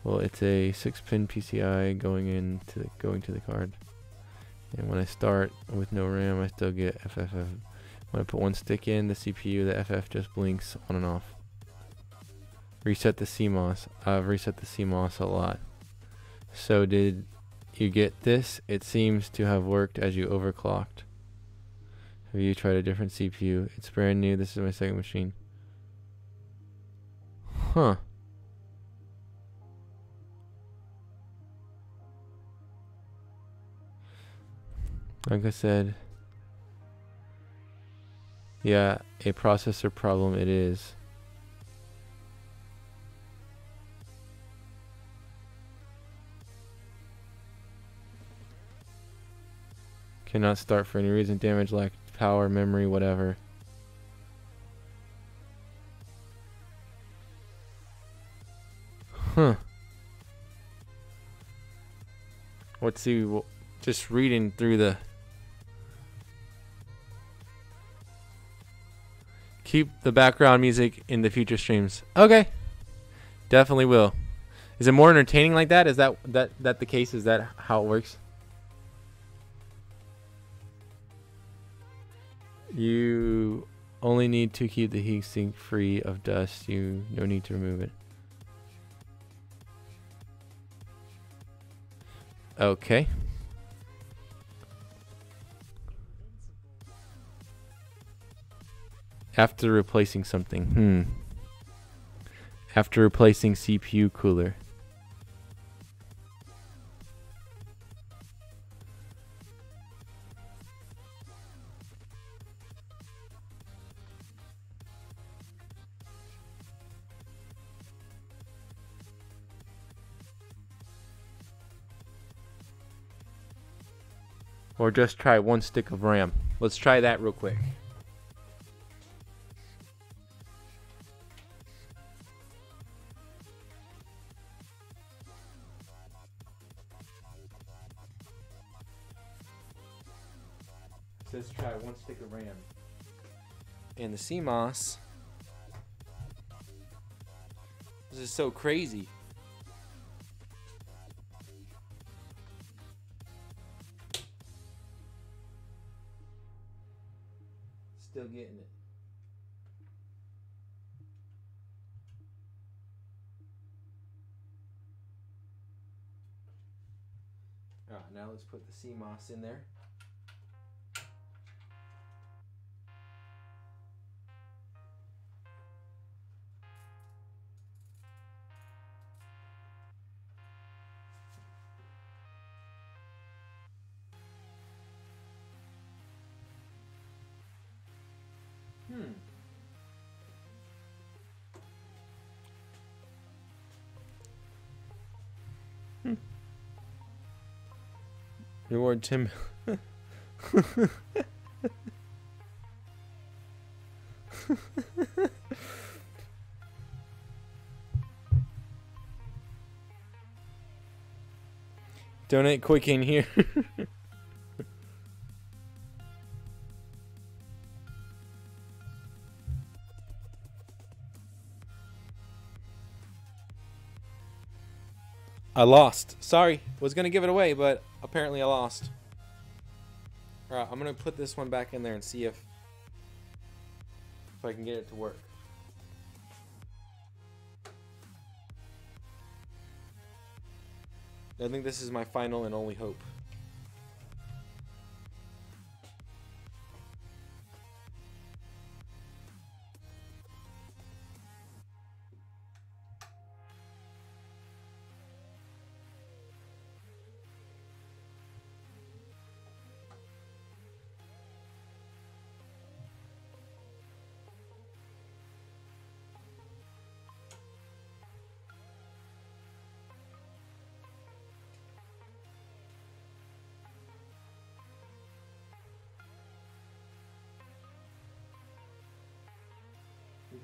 it's a 6-pin PCI going to the card. And when I start with no RAM, I still get FFF. When I put one stick in the CPU, the FF just blinks on and off. Reset the CMOS. I've reset the CMOS a lot. So did you get this? It seems to have worked as you overclocked. Have you tried a different CPU? It's brand new. This is my second machine. Huh. Like I said, yeah, a processor problem it is. Cannot start for any reason. Damage, lack power, memory, whatever. Huh. Let's see. Just reading through the. Keep the background music in the future streams. Okay. Definitely will. Is it more entertaining like that? Is that the case? Is that how it works? You only need to keep the heatsink free of dust. You no need to remove it. Okay. After replacing something. After replacing CPU cooler. Or just try one stick of RAM. Let's try that real quick. Let's try one stick of RAM. And the CMOS. This is so crazy. Still getting it. Alright, now let's put the CMOS in there. Reward Tim. Donate quick in here. I lost. Sorry. Was going to give it away, but apparently I lost. Alright, I'm going to put this one back in there and see if I can get it to work. I think this is my final and only hope.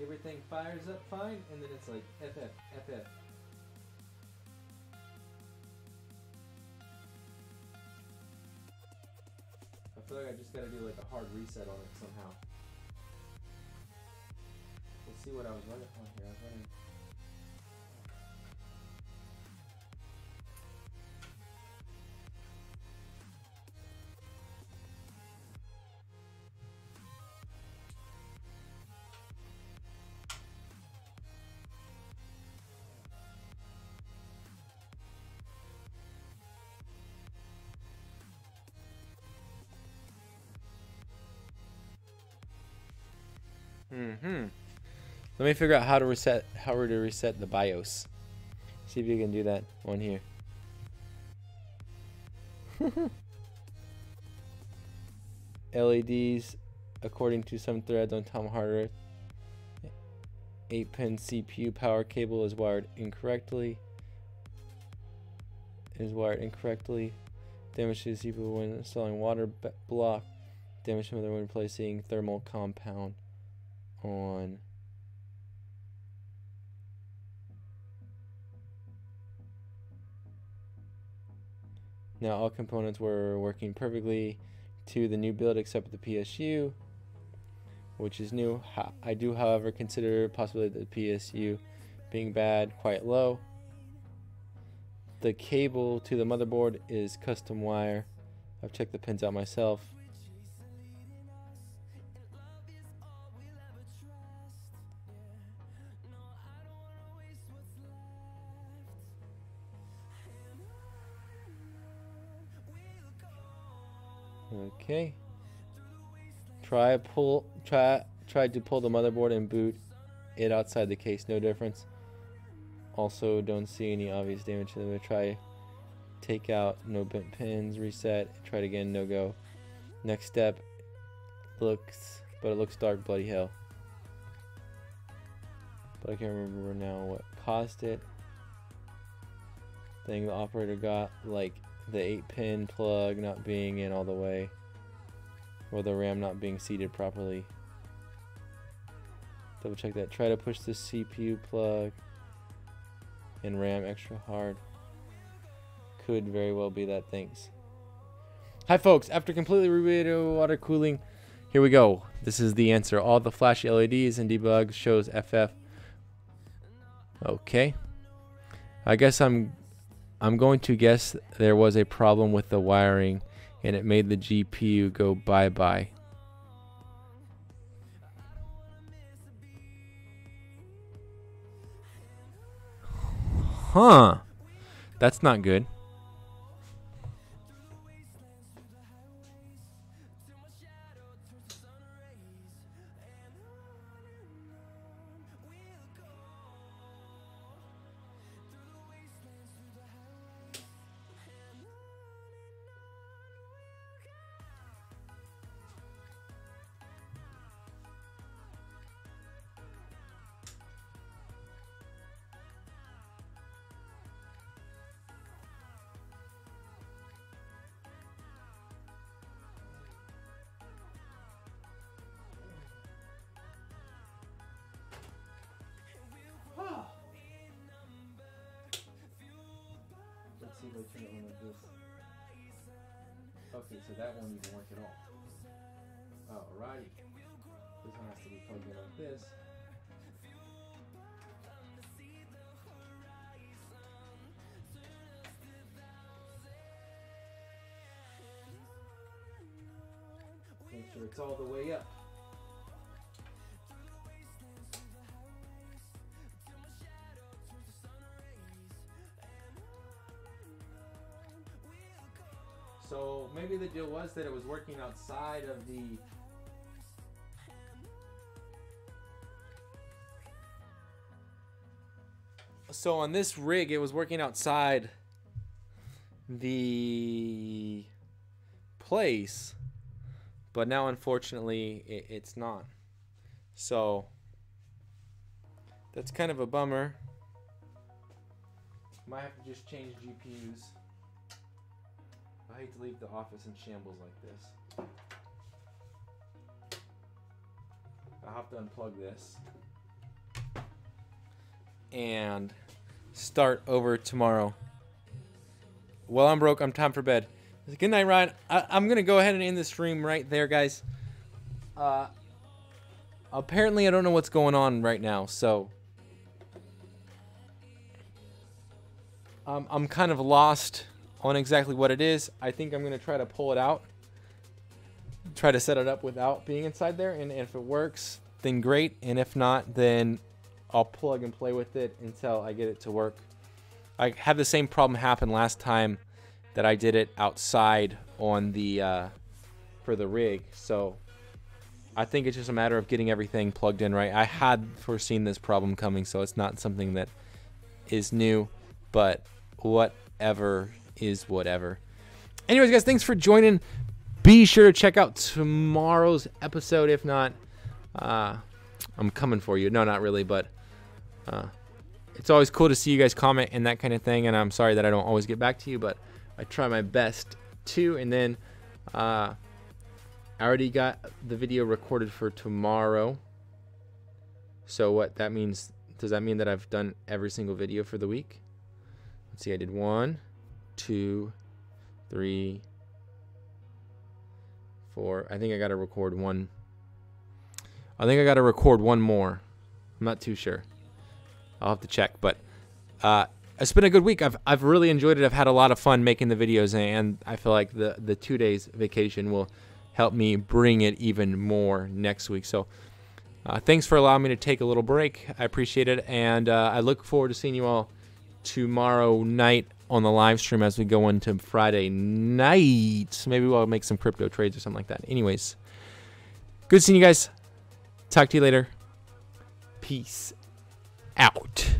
Everything fires up fine, and then it's like FF, FF. I feel like I just gotta do like a hard reset on it somehow. Let's see what I was running on here. I was running. Let me figure out how to reset the BIOS. See if you can do that on here. LEDs, according to some threads on Tom Harder, 8-pin CPU power cable is wired incorrectly. Damage to the CPU when installing water block. Damage to the when placing thermal compound on. Now all components were working perfectly to the new build except the PSU, which is new. I do, however, consider possibility that the PSU being bad quite low. The cable to the motherboard is custom wire. I've checked the pins out myself. Okay. Tried to pull the motherboard and boot it outside the case. No difference. Also, don't see any obvious damage to them. Try take out, no bent pins. Reset. Try it again. No go. Next step. But it looks dark. Bloody hell. But I can't remember now what caused it. Thing the operator got, like the 8-pin plug not being in all the way, or the RAM not being seated properly. Double check that. Try to push the CPU plug and RAM extra hard. Could very well be that. Thanks. Hi folks, after completely rebooting water cooling, here we go. This is the answer. All the flashy LEDs and debug shows FF. Okay. I guess I'm going to guess there was a problem with the wiring and it made the GPU go bye-bye. Huh. That's not good. Let's see if I turn it on like this. Okay, so that won't even work at all. Alrighty. This one has to be plugged in like this. Make sure it's all the way up. So maybe the deal was that it was working outside of the So on this rig it was working outside the place, but now unfortunately it's not. So that's kind of a bummer. Might have to just change GPUs. I hate to leave the office in shambles like this. I'll have to unplug this and start over tomorrow. Well, I'm broke. I'm time for bed. Good night, Ryan. I'm going to go ahead and end the stream right there, guys. Apparently, I don't know what's going on right now, so I'm kind of lost on exactly what it is. I think I'm going to try to pull it out, try to set it up without being inside there, and if it works, then great, and if not, then I'll plug and play with it until I get it to work. I had the same problem happen last time that I did it outside on the for the rig, so I think it's just a matter of getting everything plugged in right. I had foreseen this problem coming, so it's not something that is new, but whatever is whatever. Anyways, guys, thanks for joining. Be sure to check out tomorrow's episode. If not, I'm coming for you. No, not really, but it's always cool to see you guys comment and that kind of thing, and I'm sorry that I don't always get back to you, but I try my best to. And then I already got the video recorded for tomorrow. So what that means, does that mean that I've done every single video for the week? Let's see, I did 1, 2, 3, 4. I think I got to record one. I think I got to record one more. I'm not too sure. I'll have to check, but it's been a good week. I've really enjoyed it. I've had a lot of fun making the videos, and I feel like the 2 days vacation will help me bring it even more next week. So thanks for allowing me to take a little break. I appreciate it, and I look forward to seeing you all tomorrow night on the live stream as we go into Friday night. Maybe we'll make some crypto trades or something like that. Anyways, good seeing you guys. Talk to you later. Peace out.